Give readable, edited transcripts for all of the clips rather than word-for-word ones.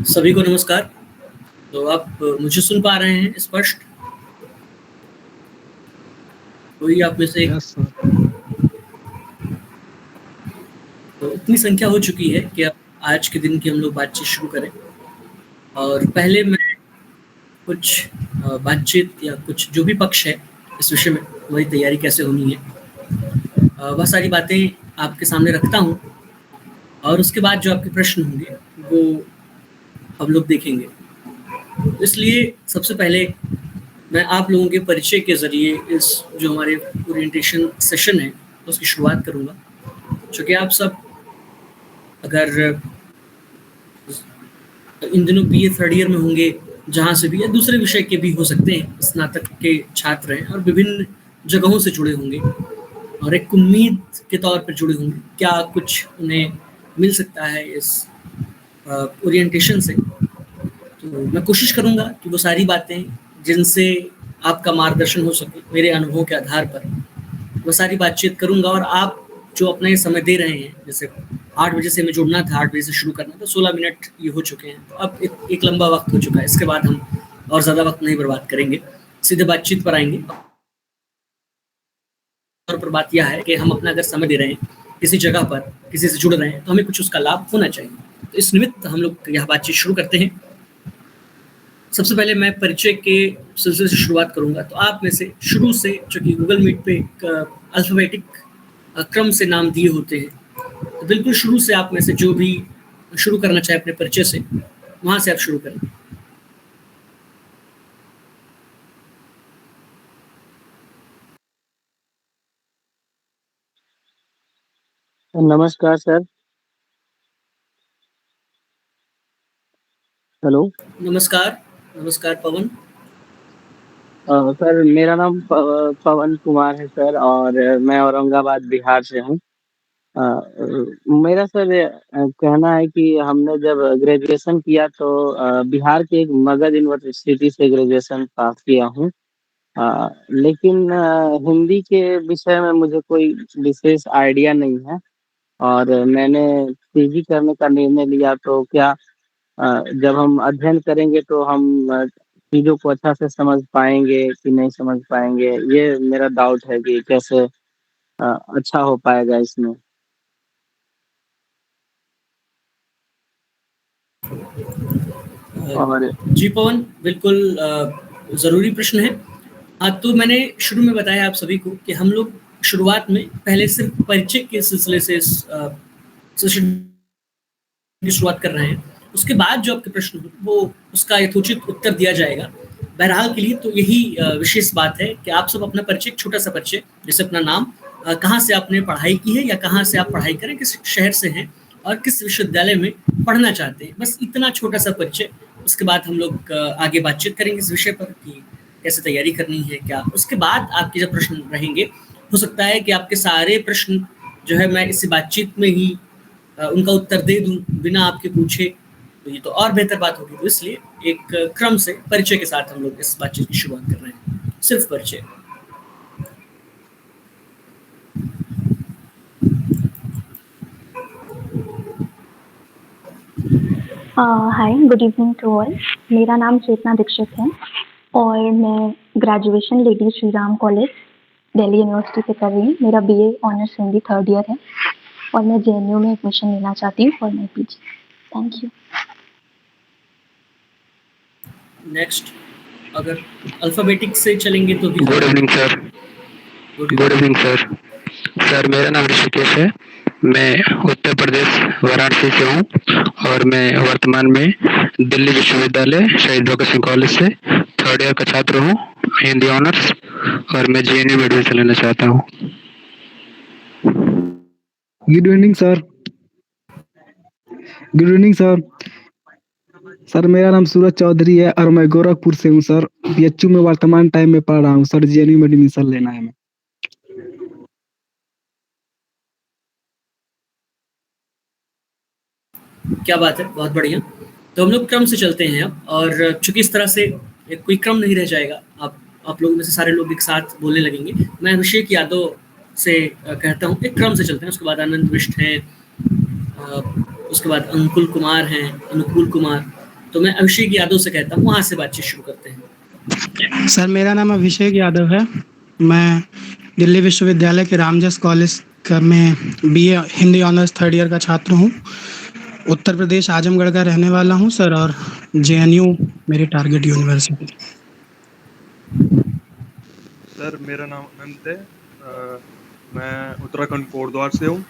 सभी को नमस्कार। तो आप मुझे सुन पा रहे हैं स्पष्ट? कोई आप में से यस सर। तो इतनी संख्या हो चुकी है कि अब आज के दिन की हम लोग बातचीत शुरू करें। और पहले मैं कुछ बातचीत या कुछ जो भी पक्ष है इस विषय में, वही तैयारी कैसे होनी है, वह सारी बातें आपके सामने रखता हूँ। और उसके बाद जो आपके प्रश्न होंगे वो हम लोग देखेंगे। इसलिए सबसे पहले मैं आप लोगों के परिचय के ज़रिए इस जो हमारे ओरिएंटेशन सेशन है उसकी शुरुआत करूँगा। चूँकि आप सब अगर इन दिनों बीए थर्ड ईयर में होंगे, जहाँ से भी या दूसरे विषय के भी हो सकते हैं, स्नातक के छात्र हैं और विभिन्न जगहों से जुड़े होंगे और एक उम्मीद के तौर पर जुड़े होंगे। क्या कुछ उन्हें मिल सकता है इस ओरिएंटेशन से? तो मैं कोशिश करूँगा कि वो सारी बातें जिनसे आपका मार्गदर्शन हो सके मेरे अनुभवों के आधार पर, वो सारी बातचीत करूँगा। और आप जो अपना ये समय दे रहे हैं, जैसे 8 बजे से हमें जुड़ना था, 8 बजे से शुरू करना था, 16 मिनट ये हो चुके हैं, तो अब एक लंबा वक्त हो चुका है। इसके बाद हम और ज़्यादा वक्त नहीं बर्बाद करेंगे, सीधे बातचीत पर आएंगे। और पर बात यह है कि हम अपना अगर समय दे रहे हैं किसी जगह पर, किसी से जुड़ रहे हैं, तो हमें कुछ उसका लाभ होना चाहिए। तो इस निमित्त हम लोग यह बातचीत शुरू करते हैं। सबसे पहले मैं परिचय के सिलसिले से शुरुआत करूँगा। तो आप में से शुरू से, चूँकि गूगल मीट पे एक अल्फ़ाबेटिक क्रम से नाम दिए होते हैं, तो बिल्कुल शुरू से आप में से जो भी शुरू करना चाहे अपने परिचय से, वहाँ से आप शुरू करें। नमस्कार सर। हेलो। नमस्कार। नमस्कार पवन। सर मेरा नाम पवन कुमार है सर, और मैं औरंगाबाद बिहार से हूँ। मेरा सर कहना है कि हमने जब ग्रेजुएशन किया तो बिहार के एक मगध यूनिवर्सिटी से ग्रेजुएशन पास किया हूँ। लेकिन हिंदी के विषय में मुझे कोई विशेष आइडिया नहीं है, और मैंने पीजी करने का निर्णय लिया। तो क्या जब हम अध्ययन करेंगे तो हम चीज़ों को अच्छा से समझ पाएँगे कि नहीं समझ पाएँगे? ये मेरा डाउट है कि कैसे अच्छा हो पाएगा इसमें? और जी पवन, बिल्कुल ज़रूरी प्रश्न है। हाँ, तो मैंने शुरू में बताया आप सभी को कि हम लोग शुरुआत में पहले सिर्फ परिचय के सिलसिले से इस सेशन की शुरुआत कर रहे हैं। उसके बाद जो आपके प्रश्न हो वो उसका यथोचित उत्तर दिया जाएगा। बहरहाल के लिए तो यही विशेष बात है कि आप सब अपना परिचय, छोटा-सा परिचय, जैसे अपना नाम, कहाँ से आपने पढ़ाई की है या कहाँ से आप पढ़ाई करें, किस शहर से हैं और किस विश्वविद्यालय में पढ़ना चाहते हैं। बस इतना छोटा-सा परिचय। उसके बाद हम लोग आगे बातचीत करेंगे इस विषय पर कि कैसे तैयारी करनी है, क्या। उसके बाद आपके जब प्रश्न रहेंगे, हो सकता है कि आपके सारे प्रश्न जो है मैं इस बातचीत में ही उनका उत्तर दे दूँ बिना आपके पूछे, तो ये तो और बेहतर बात होगी। तो इसलिए एक क्रम से परिचय के साथ हम लोग इस बातचीत की शुरुआत कर रहे हैं। सिर्फ परिचय। हाय, गुड इवनिंग टू ऑल। मेरा नाम चेतना दीक्षित है और मैं graduation lady Shri Ram college Delhi university से कर रही हूँ। मेरा BA honours Hindi third year है और मैं जेएनयू में एडमिशन लेना चाहती हूँ for my PG. Thank you. Next, अगर अल्फ़ाबेटिक से चलेंगे तो भी। Good evening sir. Good evening sir. Sir मेरा नाम ऋषिकेश है। मैं उत्तर प्रदेश वाराणसी से हूँ और मैं वर्तमान में दिल्ली विश्वविद्यालय शहीद भगत सिंह कॉलेज से थर्ड ईयर का छात्र हूँ, हिंदी ऑनर्स, और मैं जेएनयू में एडमिशन लेना चाहता हूँ। Good evening sir. Good evening sir. Sir मेरा नाम सूरज चौधरी है और मैं गोरखपुर से हूँ सर। बीएचयू में वर्तमान टाइम में पढ़ रहा हूँ सर। जेएनयू में एडमिशन लेना है हमें। क्या बात है, बहुत बढ़िया। तो हम लोग क्रम से चलते हैं अब, और चूंकि इस तरह से कोई क्रम नहीं रह जाएगा, आप लोगों में से सारे लोग एक साथ बोलने लगेंगे। मैं अभिषेक यादव से कहता हूँ, एक क्रम से चलते हैं। उसके बाद आनंद बिष्ट हैं, उसके बाद अंकुल कुमार हैं, अनुकूल कुमार, तो मैं अभिषेक यादव से कहता हूँ, वहाँ से बातचीत शुरू करते हैं। सर मेरा नाम अभिषेक यादव है। मैं दिल्ली विश्वविद्यालय के रामजस कॉलेज में BA Hindi honours third year का छात्र हूँ। उत्तर प्रदेश आजमगढ़ का रहने वाला हूँ सर, और जेएनयू मेरी टारगेट यूनिवर्सिटी। सर मेरा नाम अनंत है। मैं उत्तराखंड कोटद्वार से हूँ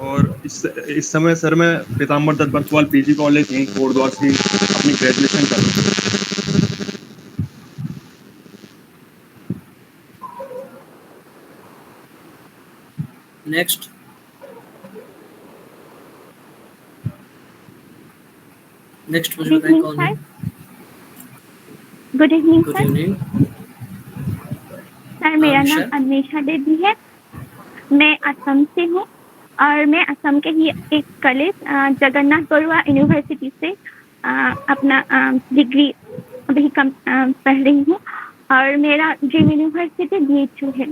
और इस समय सर मैं पीताम्बर दत्त बंसवाल पीजी कॉलेज कोटद्वार से अपनी ग्रेजुएशन कर रहा हूँ। नेक्स्ट। मुझे बताएं कौन है? Good evening good sir. Evening sir मेरा नाम अन्वेषा देवी है। मैं असम से हूँ और मैं असम के ही एक कॉलेज जगन्नाथ बरुआ यूनिवर्सिटी से अपना डिग्री अभी पढ़ रही हूँ और मेरा ड्रीम यूनिवर्सिटी BHU है।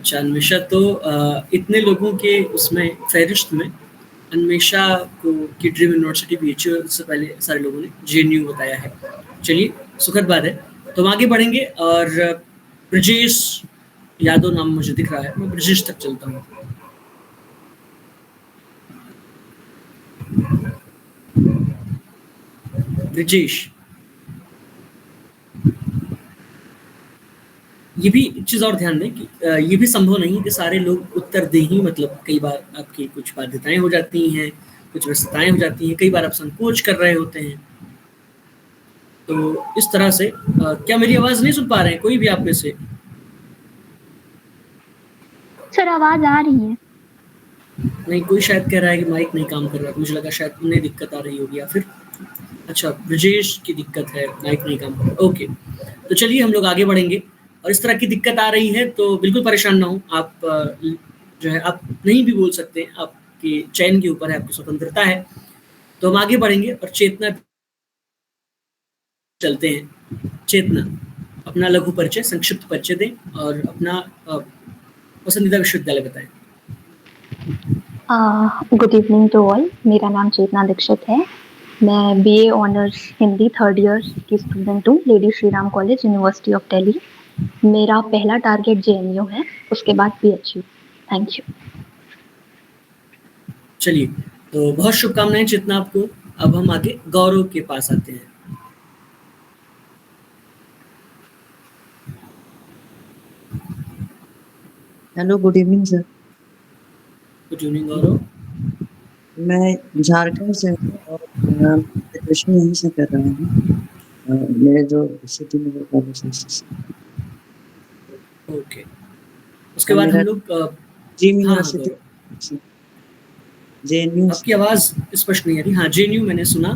अच्छा अन्वेषा, तो इतने लोगों के उसमें फहरिस्त में अन्वेषा को की ड्रीम यूनिवर्सिटी BHU से पहले सारे लोगों ने JNU बताया है। चलिए सुखद बात है, तो हम आगे बढ़ेंगे और ब्रजेश यादव नाम मुझे दिख रहा है, मैं ब्रजेश तक चलता हूँ। ब्रजेश, ये भी चीज़ और ध्यान दें कि ये भी संभव नहीं कि सारे लोग उत्तर दें ही, मतलब कई बार आपकी कुछ बाध्यताएं हो जाती हैं, कुछ व्यस्तताएं हो जाती हैं, कई बार आप संकोच कर रहे होते हैं। तो इस तरह से क्या मेरी आवाज़ नहीं सुन पा रहे हैं कोई भी आप में से? सर आवाज़ आ रही है। नहीं, कोई शायद कह रहा है कि माइक नहीं काम कर रहा है, मुझे लगा शायद उन्हें दिक्कत आ रही होगी या फिर अच्छा ब्रजेश की दिक्कत है, माइक नहीं काम कर रहा। ओके, तो चलिए हम लोग आगे बढ़ेंगे। और इस तरह की दिक्कत आ रही है तो बिल्कुल परेशान ना हो आप, जो है आप नहीं भी बोल सकते हैं, आपके चयन के ऊपर है, आपकी स्वतंत्रता है। तो हम आगे बढ़ेंगे और चेतना चलते हैं। चेतना, अपना लघु परिचय, संक्षिप्त परिचय दें और अपना पसंदीदा विश्वविद्यालय बताएं। Good evening to all. मेरा नाम चेतना दीक्षित है। मैं BA honours Hindi third year की स्टूडेंट हूँ, lady Shri Ram college, university of Delhi. मेरा पहला टारगेट JNU है, उसके बाद BHU। Thank you. चलिए, तो बहुत शुभकामनाएं चेतना आपको। अब हम आगे गौरव के पास आते हैं। Hello, good evening sir. Good evening Gaurav. मैं झारखंड से हूँ और ग्रेजुएशन यहीं से कर रहा हूँ। मेरे जो सिटी में कॉलेज है। ओके, उसके बाद हम लोग ड्रीम यूनिवर्सिटी JNU। आपकी आवाज़ स्पष्ट नहीं आ रही। हाँ, JNU मैंने सुना।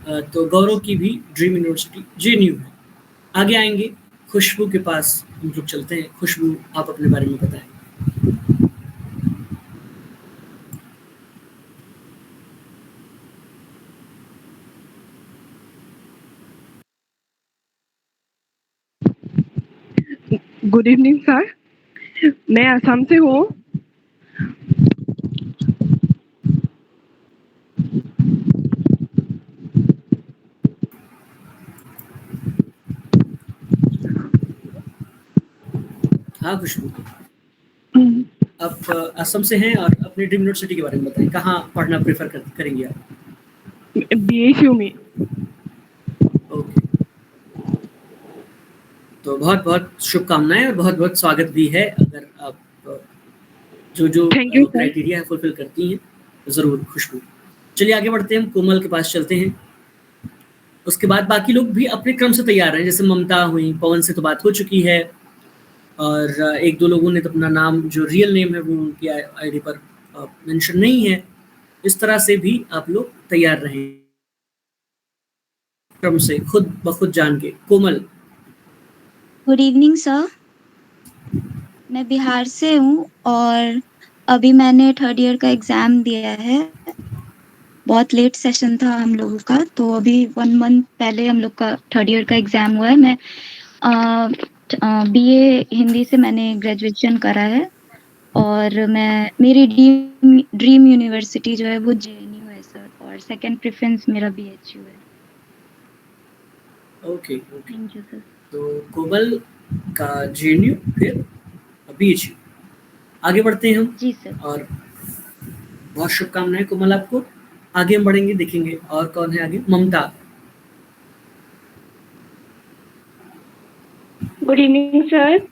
तो गौरव की भी ड्रीम यूनिवर्सिटी JNU है। आगे आएंगे खुशबू के पास, हम लोग चलते हैं। खुशबू, आप अपने बारे में बताएं। गुड इवनिंग सर, मैं असम से हूँ। हाँ खुशबू, आप असम से हैं और अपनी ड्रीम यूनिवर्सिटी के बारे में बताएं। कहाँ पढ़ना प्रेफर करेंगे आप? BHU में। ओके, तो बहुत बहुत शुभकामनाएं और बहुत बहुत स्वागत भी है। अगर आप जो क्राइटेरिया है फुलफिल करती हैं तो ज़रूर खुशबू। चलिए आगे बढ़ते हैं, हम कोमल के पास चलते हैं। उसके बाद बाकी लोग भी अपने क्रम से तैयार हैं, जैसे ममता हुई, पवन से तो बात हो चुकी है और एक दो लोगों ने तो अपना नाम जो रियल नेम है वो उनकी ID पर मेंशन नहीं है। इस तरह से भी आप लोग तैयार रहें क्रम से, खुद ब खुद जान के। कोमल। गुड इवनिंग सर, मैं बिहार से हूँ और अभी मैंने थर्ड ईयर का एग्जाम दिया है। बहुत लेट सेशन था हम लोगों का, तो अभी 1 मंथ पहले हम लोग का थर्ड ईयर का एग्जाम हुआ है। मैं BA हिंदी से मैंने ग्रेजुएशन करा है और मेरी ड्रीम यूनिवर्सिटी जो है वो JNU है सर। और सेकंड प्रेफरेंस मेरा बीएचयू है। Okay, okay. Thank you sir. तो कोमल का जेएनयू, फिर बीएचयू। आगे बढ़ते हैं हम। जी सर। और बहुत शुभकामनाएं कोमल आपको। आगे हम बढ़ेंगे, देखेंगे और कौन है आगे। Mamata. Good evening sir.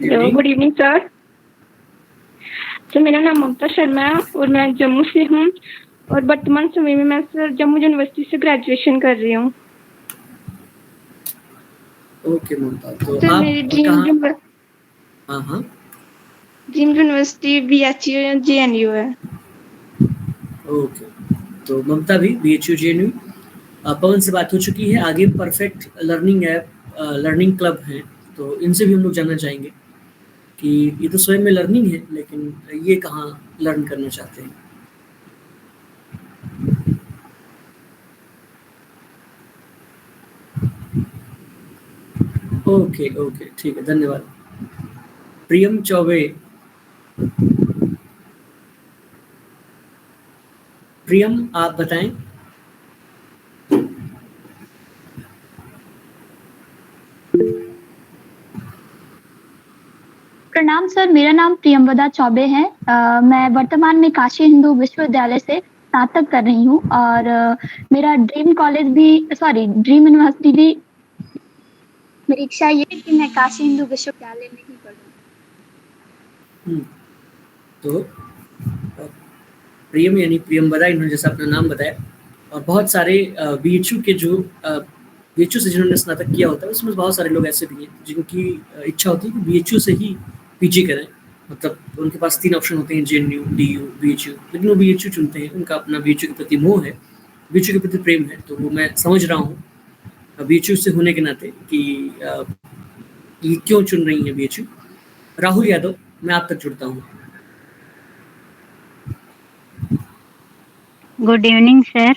Hello, good evening sir. Sir मेरा नाम ममता शर्मा है और मैं जम्मू से हूँ और वर्तमान समय में मैं सर जम्मू यूनिवर्सिटी से ग्रेजुएशन कर रही हूँ। ओके ममता, तो सर आप मेरी कहाँ? हाँ हाँ, ड्रीम यूनिवर्सिटी बीएचयू जेएनयू है। ओके। तो ममता भी बीएचयू जेएनयू। पवन से बात हो चुकी है। आगे perfect learning app, learning club है, तो इनसे भी हम लोग जानना चाहेंगे कि ये तो स्वयं में लर्निंग है, लेकिन ये कहाँ लर्न करना चाहते हैं। ओके, ओके, ठीक है, धन्यवाद। प्रियम चौबे। प्रियम, आप बताएं। प्रणाम सर, मेरा नाम प्रियंवदा चौबे है। मैं वर्तमान में काशी हिंदू विश्वविद्यालय से स्नातक कर रही हूँ और मेरा ड्रीम यूनिवर्सिटी भी, मेरी इच्छा ये है कि मैं काशी हिंदू विश्वविद्यालय में ही पढ़ूँ। तो प्रियम यानी प्रियंवदा, इन्होंने जैसा अपना नाम बताया, और बहुत सारे बीएचयू के जो बीएचयू से जिन्होंने स्नातक किया होता है, उसमें बहुत सारे लोग ऐसे भी हैं जिनकी इच्छा होती है कि बीएचयू से ही पीजी करें। मतलब उनके पास 3 ऑप्शन होते हैं, जेएनयू, डीयू, बीएचयू, लेकिन वो बीएचयू चुनते हैं। उनका अपना बीएचयू के प्रति मोह है, बीएचयू के प्रति प्रेम है। तो वो मैं समझ रहा हूँ बीएचयू से होने के नाते कि ये क्यों चुन रही हैं बीएचयू। राहुल यादव, मैं आप तक जुड़ता हूँ। गुड इवनिंग सर,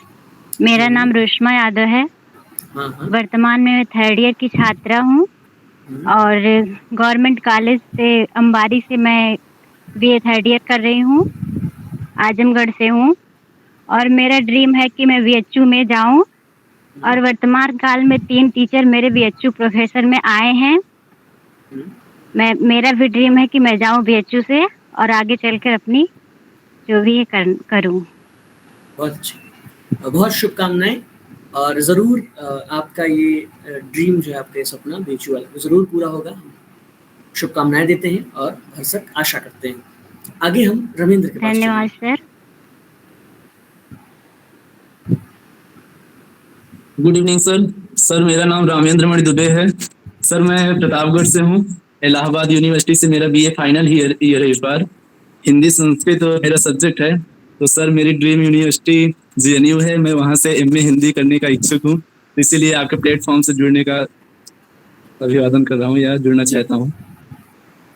मेरा नाम रुश्मा यादव है। हाँ हाँ। वर्तमान में मैं 3rd ईयर की छात्रा हूँ और गवर्नमेंट कॉलेज से अंबारी से मैं बीए 3rd ईयर कर रही हूँ। आजमगढ़ से हूँ और मेरा ड्रीम है कि मैं बीएचयू में जाऊँ और वर्तमान काल में 3 टीचर मेरे बीएचयू प्रोफेसर में आए हैं। मेरा भी ड्रीम है कि मैं जाऊँ बीएचयू से और आगे चलकर अपनी जो भी है करूँ। बहुत अच्छी, बहुत शुभकामनाएं। और ज़रूर आपका ये ड्रीम जो है, आपका ये सपना बीएचयू वाला, ज़रूर पूरा होगा। शुभकामनाएं देते हैं और भरसक आशा करते हैं। आगे हम रविंद्र के पास चलेंगे। धन्यवाद सर। गुड इवनिंग सर मेरा नाम रामेंद्र मणि दुबे है। सर मैं प्रतापगढ़ से हूँ। इलाहाबाद यूनिवर्सिटी से मेरा बीए फाइनल ईयर है इस बार। हिंदी संस्कृत तो मेरा सब्जेक्ट है। तो सर मेरी ड्रीम यूनिवर्सिटी जेएनयू है। मैं वहाँ से एमए हिंदी करने का इच्छुक हूँ, तो इसीलिए आपके प्लेटफॉर्म से जुड़ने का अभिवादन कर रहा हूँ या जुड़ना चाहता हूँ।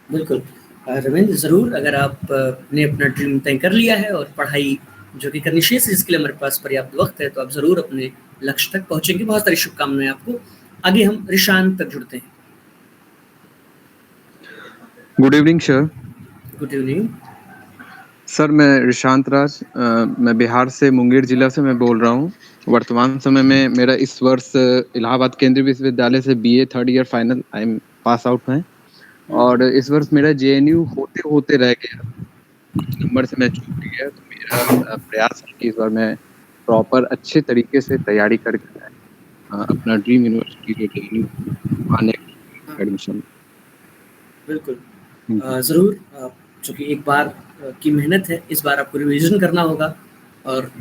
बिल्कुल रविंद्र, ज़रूर। अगर आपने अपना ड्रीम तय कर लिया है और पढ़ाई जो कि करनी शेष है, जिसके लिए हमारे पास पर्याप्त वक्त है, तो आप ज़रूर अपने लक्ष्य तक पहुँचेंगे। बहुत सारी शुभकामनाएं आपको। आगे हम रिशांत तक जुड़ते हैं। Good evening sir. Good evening sir, मैं रिशांत राज, मैं बिहार से मुंगेर जिला से मैं बोल रहा हूँ। वर्तमान समय में मेरा इस वर्ष इलाहाबाद केंद्रीय विश्वविद्यालय से BA 3rd year final I am pass out है और इस वर्ष मेरा जेएनयू होते होते रह गया, कुछ नंबर से मैं चूक गया। तो मेरा प्रयास है कि इस बार मैं प्रॉपर अच्छे तरीके से तैयारी करके अपना ड्रीम यूनिवर्सिटी जो जेएनयू आने एडमिशन। बिल्कुल, ज़रूर। चूँकि एक बार की मेहनत है, इस बार आपको रिवीजन करना होगा और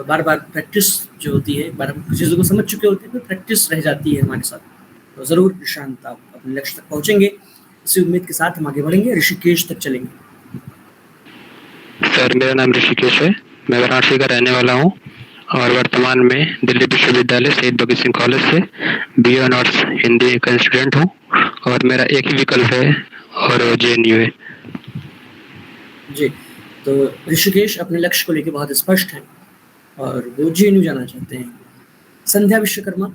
बार-बार प्रैक्टिस जो होती है, एक बार हम चीज़ों को समझ चुके होते हैं, तो प्रैक्टिस रह जाती है हमारे साथ। तो ज़रूर निशांत, आप अपने लक्ष्य तक पहुँचेंगे। इसी उम्मीद के साथ हम आगे बढ़ेंगे, ऋषिकेश तक चलेंगे। सर मेरा नाम ऋषिकेश है, मैं वाराणसी का रहने वाला हूँ और वर्तमान में दिल्ली विश्वविद्यालय शहीद भगत सिंह कॉलेज से बीए ऑनर्स हिंदी का स्टूडेंट हूँ और मेरा एक ही विकल्प है और जेएनयू है। जी, तो ऋषिकेश अपने लक्ष्य को लेकर बहुत स्पष्ट हैं और वो जेएनयू जाना चाहते हैं। संध्या विश्वकर्मा।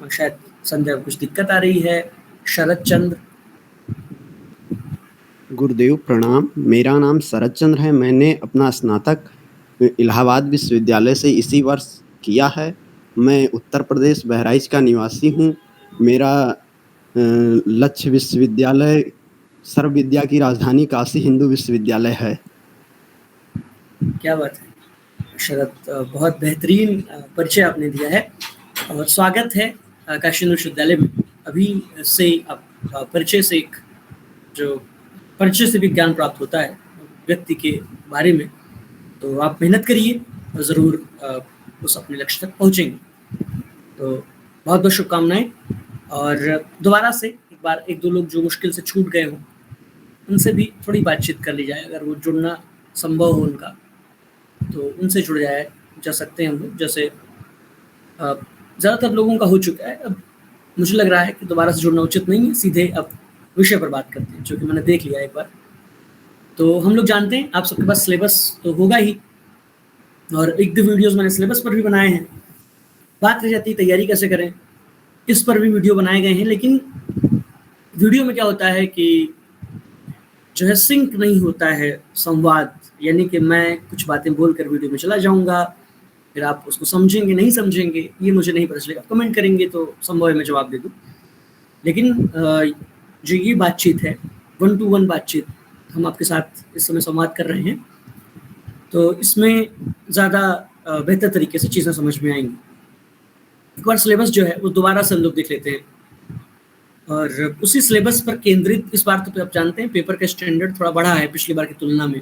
शायद संध्या को कुछ दिक्कत आ रही है। शरद चंद्र। गुरुदेव प्रणाम। मेरा नाम शरद चंद्र है। मैंने अपना स्नातक इलाहाबाद विश्वविद्यालय से इसी वर्ष किया है। मैं उत्तर प्रदेश बहराइच का निवासी हूँ। मेरा लक्ष्य विश्वविद्यालय सर्व विद्या की राजधानी काशी हिंदू विश्वविद्यालय है। क्या बात है शरद, बहुत बेहतरीन परिचय आपने दिया है और स्वागत है काशी हिंदू विश्वविद्यालय में। अभी से आप परिचय से एक जो परिचय से भी ज्ञान प्राप्त होता है व्यक्ति के बारे में, तो आप मेहनत करिए और ज़रूर उस अपने लक्ष्य तक पहुँचेंगे। तो बहुत बहुत शुभकामनाएं। और दोबारा से एक बार एक दो लोग जो मुश्किल से छूट गए हों उनसे भी थोड़ी बातचीत कर ली जाए, अगर वो जुड़ना संभव हो उनका तो उनसे जुड़ जा सकते हैं हम लोग। जैसे ज़्यादातर लोगों का हो चुका है, अब मुझे लग रहा है कि दोबारा से जुड़ना उचित नहीं है, सीधे अब विषय पर बात करते हैं जो कि मैंने देख लिया एक बार। तो हम लोग जानते हैं आप सबके पास सिलेबस तो होगा ही और एक दो वीडियोस मैंने सिलेबस पर भी बनाए हैं। बात रह जाती है तैयारी कैसे करें, इस पर भी वीडियो बनाए गए हैं, लेकिन वीडियो में क्या होता है कि जो है सिंक नहीं होता है संवाद, यानी कि मैं कुछ बातें बोलकर वीडियो में चला जाऊंगा, फिर आप उसको समझेंगे नहीं समझेंगे ये मुझे नहीं पता चलेगा। कमेंट करेंगे तो संभव है मैं जवाब दे दूँ, लेकिन जो ये बातचीत है 1 to 1 बातचीत हम आपके साथ इस समय संवाद कर रहे हैं, तो इसमें ज़्यादा बेहतर तरीके से चीज़ें समझ में आएंगी। एक बार सिलेबस जो है वो दोबारा से हम लोग देख लेते हैं और उसी सिलेबस पर केंद्रित इस बार तो आप जानते हैं पेपर का स्टैंडर्ड थोड़ा बढ़ा है पिछली बार की तुलना में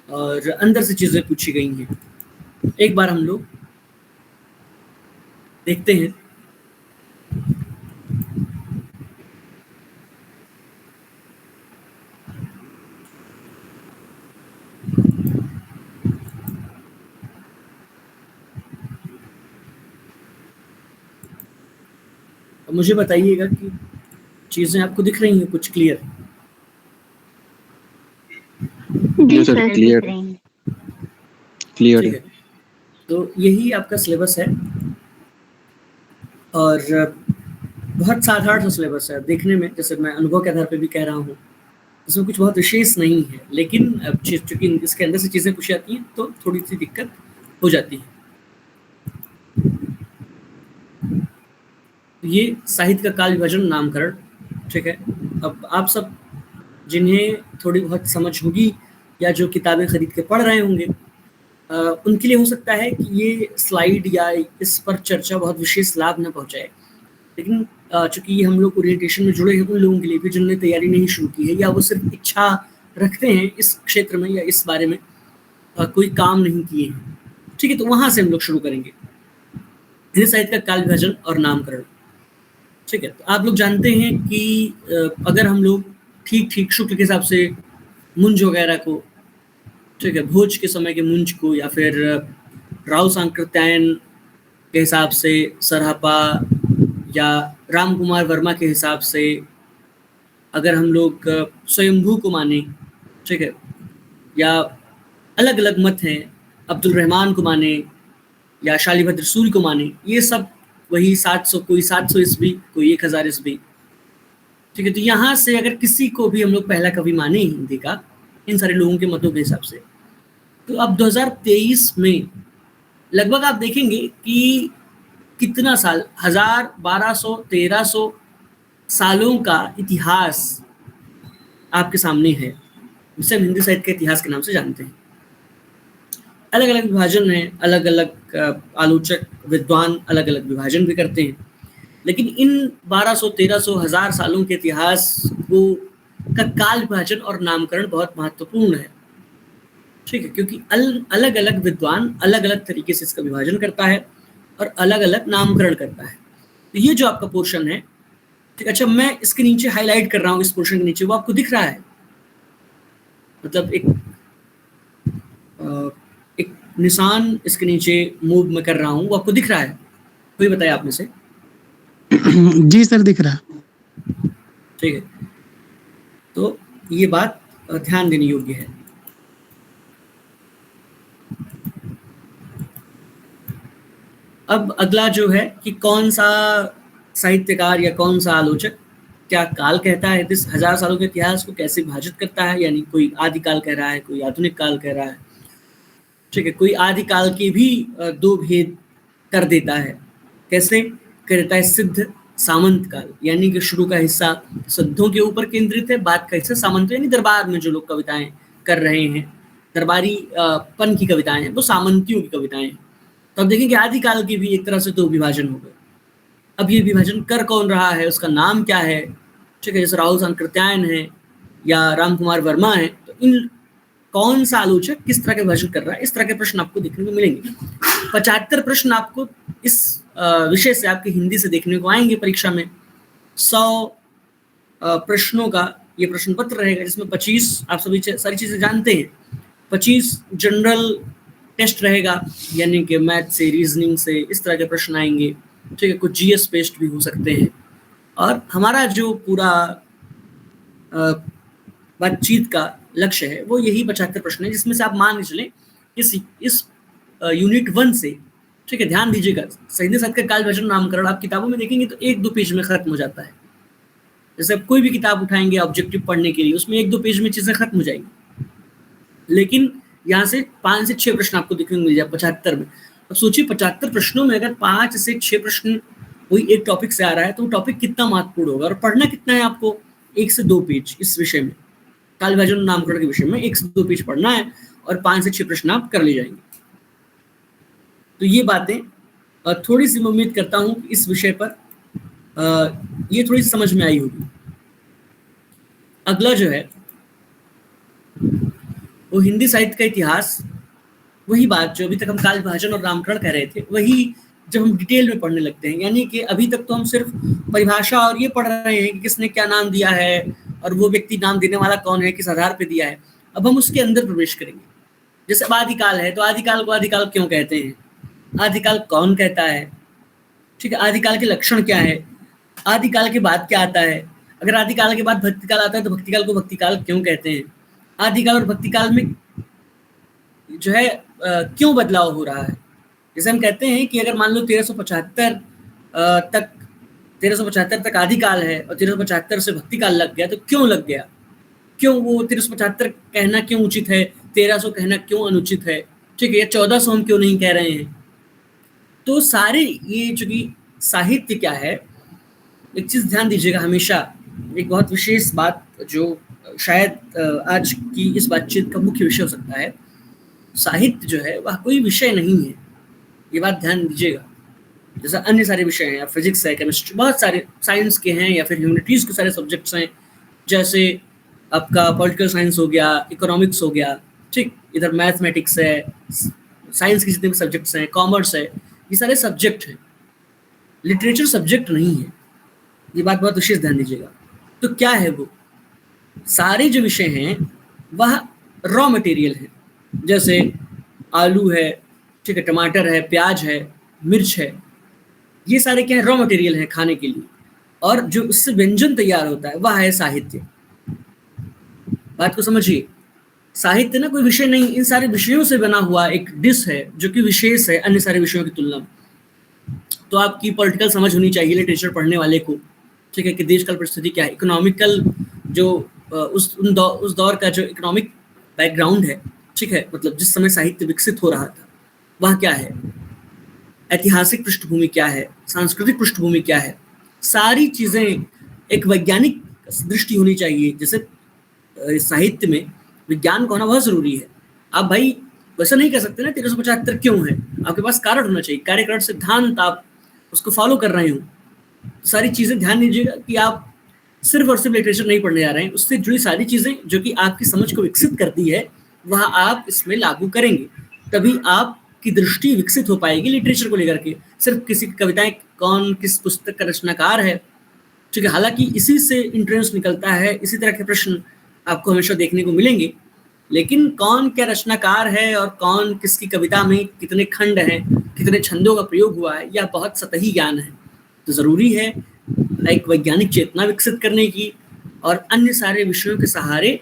और अंदर से चीज़ें पूछी गई हैं। एक बार हम लोग देखते हैं। मुझे बताइएगा कि चीजें आपको दिख रही हैं कुछ क्लियर? जी सर, क्लियर है। तो यही आपका सिलेबस है और बहुत साधारण सा सिलेबस है देखने में, जैसे मैं अनुभव के आधार पे भी कह रहा हूँ, इसमें कुछ बहुत विशेष नहीं है, लेकिन अब चूंकि इसके अंदर से चीज़ें पूछी जाती हैं तो थोड़ी सी दिक्कत हो जाती है। ये साहित्य का काल विभाजन नामकरण, ठीक है। अब आप सब जिन्हें थोड़ी बहुत समझ होगी या जो किताबें खरीद के पढ़ रहे होंगे उनके लिए हो सकता है कि ये स्लाइड या इस पर चर्चा बहुत विशेष लाभ न पहुंचाए, लेकिन चूंकि ये हम लोग ओरिएंटेशन में जुड़े हैं उन लोगों के लिए भी जिन्होंने तैयारी नहीं शुरू की है या वो सिर्फ इच्छा रखते हैं इस क्षेत्र में या इस बारे में कोई काम नहीं किए हैं, ठीक है। तो वहाँ से हम लोग शुरू करेंगे हिंदी साहित्य का काल विभाजन और नामकरण, ठीक है। तो आप लोग जानते हैं कि अगर हम लोग ठीक शुक्ल के हिसाब से मुंज वगैरह को, ठीक है, भोज के समय के मुंज को या फिर राव सांकृत्यायन के हिसाब से सरहपा या राम कुमार वर्मा के हिसाब से अगर हम लोग स्वयंभू को माने, ठीक है, या अलग अलग मत हैं, अब्दुल रहमान को माने या शालिभद्र सूर्य को माने, ये सब वही 700, कोई 700 ईस्वी, कोई 1000 ईस्वी, ठीक है। तो यहाँ से अगर किसी को भी हम लोग पहला कवि माने हिंदी का इन सारे लोगों के मतों के हिसाब से, तो अब 2023 में लगभग आप देखेंगे कि कितना साल, 1000, 1200, 1300 सालों का इतिहास आपके सामने है, जिसे हम हिंदी साहित्य के इतिहास के नाम से जानते हैं। अलग अलग विभाजन हैं, अलग अलग आलोचक विद्वान अलग अलग विभाजन भी करते हैं, लेकिन इन 1200, 1300, 1000 सालों के इतिहास को का काल विभाजन और नामकरण बहुत महत्वपूर्ण है, ठीक है, क्योंकि अलग अलग विद्वान अलग अलग तरीके से इसका विभाजन करता है और अलग अलग नामकरण करता है। तो ये जो आपका पोर्शन है, ठीक, अच्छा मैं इसके नीचे हाईलाइट कर रहा हूँ, इस पोर्शन के नीचे वो आपको दिख रहा है, मतलब एक निशान इसके नीचे मूव में कर रहा हूँ, वो आपको दिख रहा है? कोई बताया आप में से? जी सर, दिख रहा है। ठीक है, तो ये बात ध्यान देने योग्य है। अब अगला जो है कि कौन सा साहित्यकार या कौन सा आलोचक क्या काल कहता है, इस 1000 सालों के इतिहास को कैसे विभाजित करता है, यानी कोई आदिकाल कह रहा है, कोई आधुनिक काल कह रहा है, ठीक है, कोई आदिकाल के भी 2 भेद कर देता है। कैसे कर देता है? सिद्ध सामंत काल, यानी कि शुरू का हिस्सा सिद्धों के ऊपर केंद्रित है, बाद का हिस्सा सामंत, यानी दरबार में जो लोग कविताएं कर रहे हैं, दरबारी पन की कविताएं हैं, वो सामंतियों की कविताएं हैं। तो अब देखें कि आदिकाल के भी एक तरह से 2 विभाजन हो गए। अब ये विभाजन कर कौन रहा है, उसका नाम क्या है, ठीक है, जैसे राहुल सांकृत्यायन है या राम कुमार वर्मा है, तो इन कौन सा आलोचक किस तरह के विभाजन कर रहा है, इस तरह के प्रश्न आपको देखने को मिलेंगे। 75 प्रश्न आपको इस विषय से आपके हिंदी से देखने को आएंगे परीक्षा में। 100 प्रश्नों का ये प्रश्न पत्र रहेगा, जिसमें 25 आप सभी सारी चीजें जानते हैं, 25 जनरल टेस्ट रहेगा, यानी कि मैथ से, रीजनिंग से, इस तरह के प्रश्न आएंगे, ठीक है, कुछ जीएस बेस्ड भी हो सकते हैं। और हमारा जो पूरा बातचीत का लक्ष्य है वो यही 75 प्रश्न है, जिसमें से आप मान के चलें इस यूनिट 1 से, ठीक है, ध्यान दीजिएगा, हिंदी साहित्य का काल विभाजन नामकरण आप किताबों में देखेंगे तो 1-2 पेज में खत्म हो जाता है। जैसे आप कोई भी किताब उठाएंगे ऑब्जेक्टिव पढ़ने के लिए, उसमें 1-2 पेज में चीजें खत्म हो जाएंगी, लेकिन यहाँ से 5 से 6 प्रश्न आपको देखने को मिल जाए 75 में। अब सोचिए 75 प्रश्नों में अगर 5 से 6 प्रश्न वही एक टॉपिक से आ रहा है तो वो टॉपिक कितना महत्वपूर्ण होगा, और पढ़ना कितना है आपको, 1 से 2 पेज इस विषय में, काल विभाजन नामकरण के विषय में 1 से 2 पेज पढ़ना है और 5 से 6 प्रश्न आप कर ले जाएंगे। तो ये बातें थोड़ी सी मैं उम्मीद करता हूँ कि इस विषय पर ये थोड़ी सी समझ में आई होगी। अगला जो है वो हिंदी साहित्य का इतिहास, वही बात जो अभी तक हम काल विभाजन और नामकरण कह रहे थे, वही जब हम डिटेल में पढ़ने लगते हैं, यानी कि अभी तक तो हम सिर्फ परिभाषा और ये पढ़ रहे हैं कि किसने क्या नाम दिया है और वो व्यक्ति नाम देने वाला कौन है, किस आधार पे दिया है। अब हम उसके अंदर प्रवेश करेंगे। जैसे अब आदिकाल है तो आदिकाल को आदिकाल क्यों कहते हैं, आदिकाल कौन कहता है, ठीक है, आदिकाल के लक्षण क्या है, आदिकाल के बाद क्या आता है, अगर आदिकाल के बाद भक्तिकाल आता है तो भक्तिकाल को भक्तिकाल क्यों कहते हैं, आदिकाल और भक्तिकाल में जो है क्यों बदलाव हो रहा है। जैसे हम कहते हैं कि अगर मान लो 1375 तक आदिकाल है और 1375 से भक्तिकाल लग गया, तो क्यों लग गया, क्यों वो 1375 कहना क्यों उचित है, 1300 कहना क्यों अनुचित है, ठीक है, या 1400 हम क्यों नहीं कह रहे हैं। तो सारे ये चूंकि साहित्य क्या है, एक चीज ध्यान दीजिएगा हमेशा, एक बहुत विशेष बात जो शायद आज की इस बातचीत का मुख्य विषय हो सकता है, साहित्य जो है वह कोई विषय नहीं है, ये बात ध्यान दीजिएगा। जैसा अन्य सारे विषय हैं, या फिजिक्स है, केमिस्ट्री, बहुत सारे साइंस के हैं, या फिर ह्यूमैनिटीज के सारे सब्जेक्ट्स हैं, जैसे आपका पॉलिटिकल साइंस हो गया, इकोनॉमिक्स हो गया, ठीक, इधर मैथमेटिक्स है, साइंस के जितने भी सब्जेक्ट्स हैं, कॉमर्स है, ये सारे सब्जेक्ट हैं, लिटरेचर सब्जेक्ट नहीं है, ये बात बहुत विशेष ध्यान दीजिएगा। तो क्या है वो सारे जो विषय हैं वह रॉ मटेरियल है, जैसे आलू है, ठीक है, टमाटर है, प्याज है, मिर्च है, ये सारे क्या है, रॉ मटेरियल है खाने के लिए, और जो उससे व्यंजन तैयार होता है वह है साहित्य। बात को समझिए, साहित्य ना कोई विषय नहीं, इन सारे विषयों से बना हुआ एक डिश है जो कि विशेष है अन्य सारे विषयों की तुलना में। तो आपकी पॉलिटिकल समझ होनी चाहिए लिटरेचर पढ़ने वाले को, ठीक है, कि देश काल परिस्थिति क्या है, इकोनॉमिकल जो उस दौर का जो इकोनॉमिक बैकग्राउंड है, ठीक है, मतलब जिस समय साहित्य विकसित हो रहा था वह क्या है, ऐतिहासिक पृष्ठभूमि क्या है, सांस्कृतिक पृष्ठभूमि क्या है, सारी चीजें एक वैज्ञानिक दृष्टि होनी चाहिए। जैसे साहित्य में विज्ञान का होना बहुत जरूरी है। आप भाई वैसा नहीं कह सकते ना 1375 क्यों है, आपके पास कारण होना चाहिए, कार्यकारण सिद्धांत आप उसको फॉलो कर रहे हो। सारी चीजें ध्यान दीजिएगा कि आप सिर्फ और सिर्फ लिटरेचर नहीं पढ़ने जा रहे हैं, उससे जुड़ी सारी चीजें जो कि आपकी समझ को विकसित करती है वह आप इसमें लागू करेंगे, तभी आपकी दृष्टि विकसित हो पाएगी लिटरेचर को लेकर के। सिर्फ किसी की कविताएं, कौन किस पुस्तक का रचनाकार है, ठीक है, हालांकि इसी से इंट्रेंस निकलता है, इसी तरह के प्रश्न आपको हमेशा देखने को मिलेंगे, लेकिन कौन क्या रचनाकार है और कौन किसकी कविता में कितने खंड हैं, कितने छंदों का प्रयोग हुआ है, यह बहुत सतही ज्ञान है। तो ज़रूरी है एक वैज्ञानिक चेतना विकसित करने की और अन्य सारे विषयों के सहारे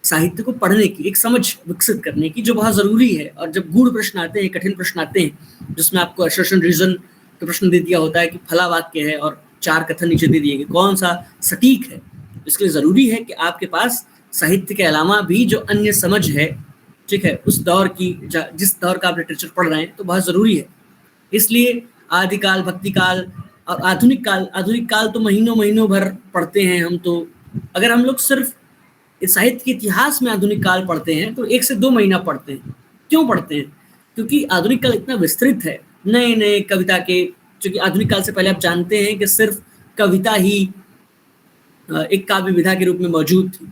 साहित्य को पढ़ने की एक समझ विकसित करने की, जो बहुत ज़रूरी है। और जब गूढ़ प्रश्न आते हैं, कठिन प्रश्न आते हैं, जिसमें आपको असर्शन रीजन का प्रश्न दे दिया होता है कि फला वाक्य है और 4 कथन नीचे दे दिए गए, कौन सा सटीक है। इसके लिए ज़रूरी है कि आपके पास साहित्य के अलावा भी जो अन्य समझ है, ठीक है, उस दौर की, जिस दौर का आप लिटरेचर पढ़ रहे हैं, तो बहुत ज़रूरी है। इसलिए आदिकाल, भक्तिकाल और आधुनिक काल तो महीनों भर पढ़ते हैं हम। तो अगर हम लोग सिर्फ साहित्य के इतिहास में आधुनिक काल पढ़ते हैं तो 1 से 2 महीना पढ़ते हैं। क्यों पढ़ते हैं? क्योंकि आधुनिक काल इतना विस्तृत है, नए कविता के, क्योंकि आधुनिक काल से पहले आप जानते हैं कि सिर्फ कविता ही एक काव्य विधा के रूप में मौजूद थी,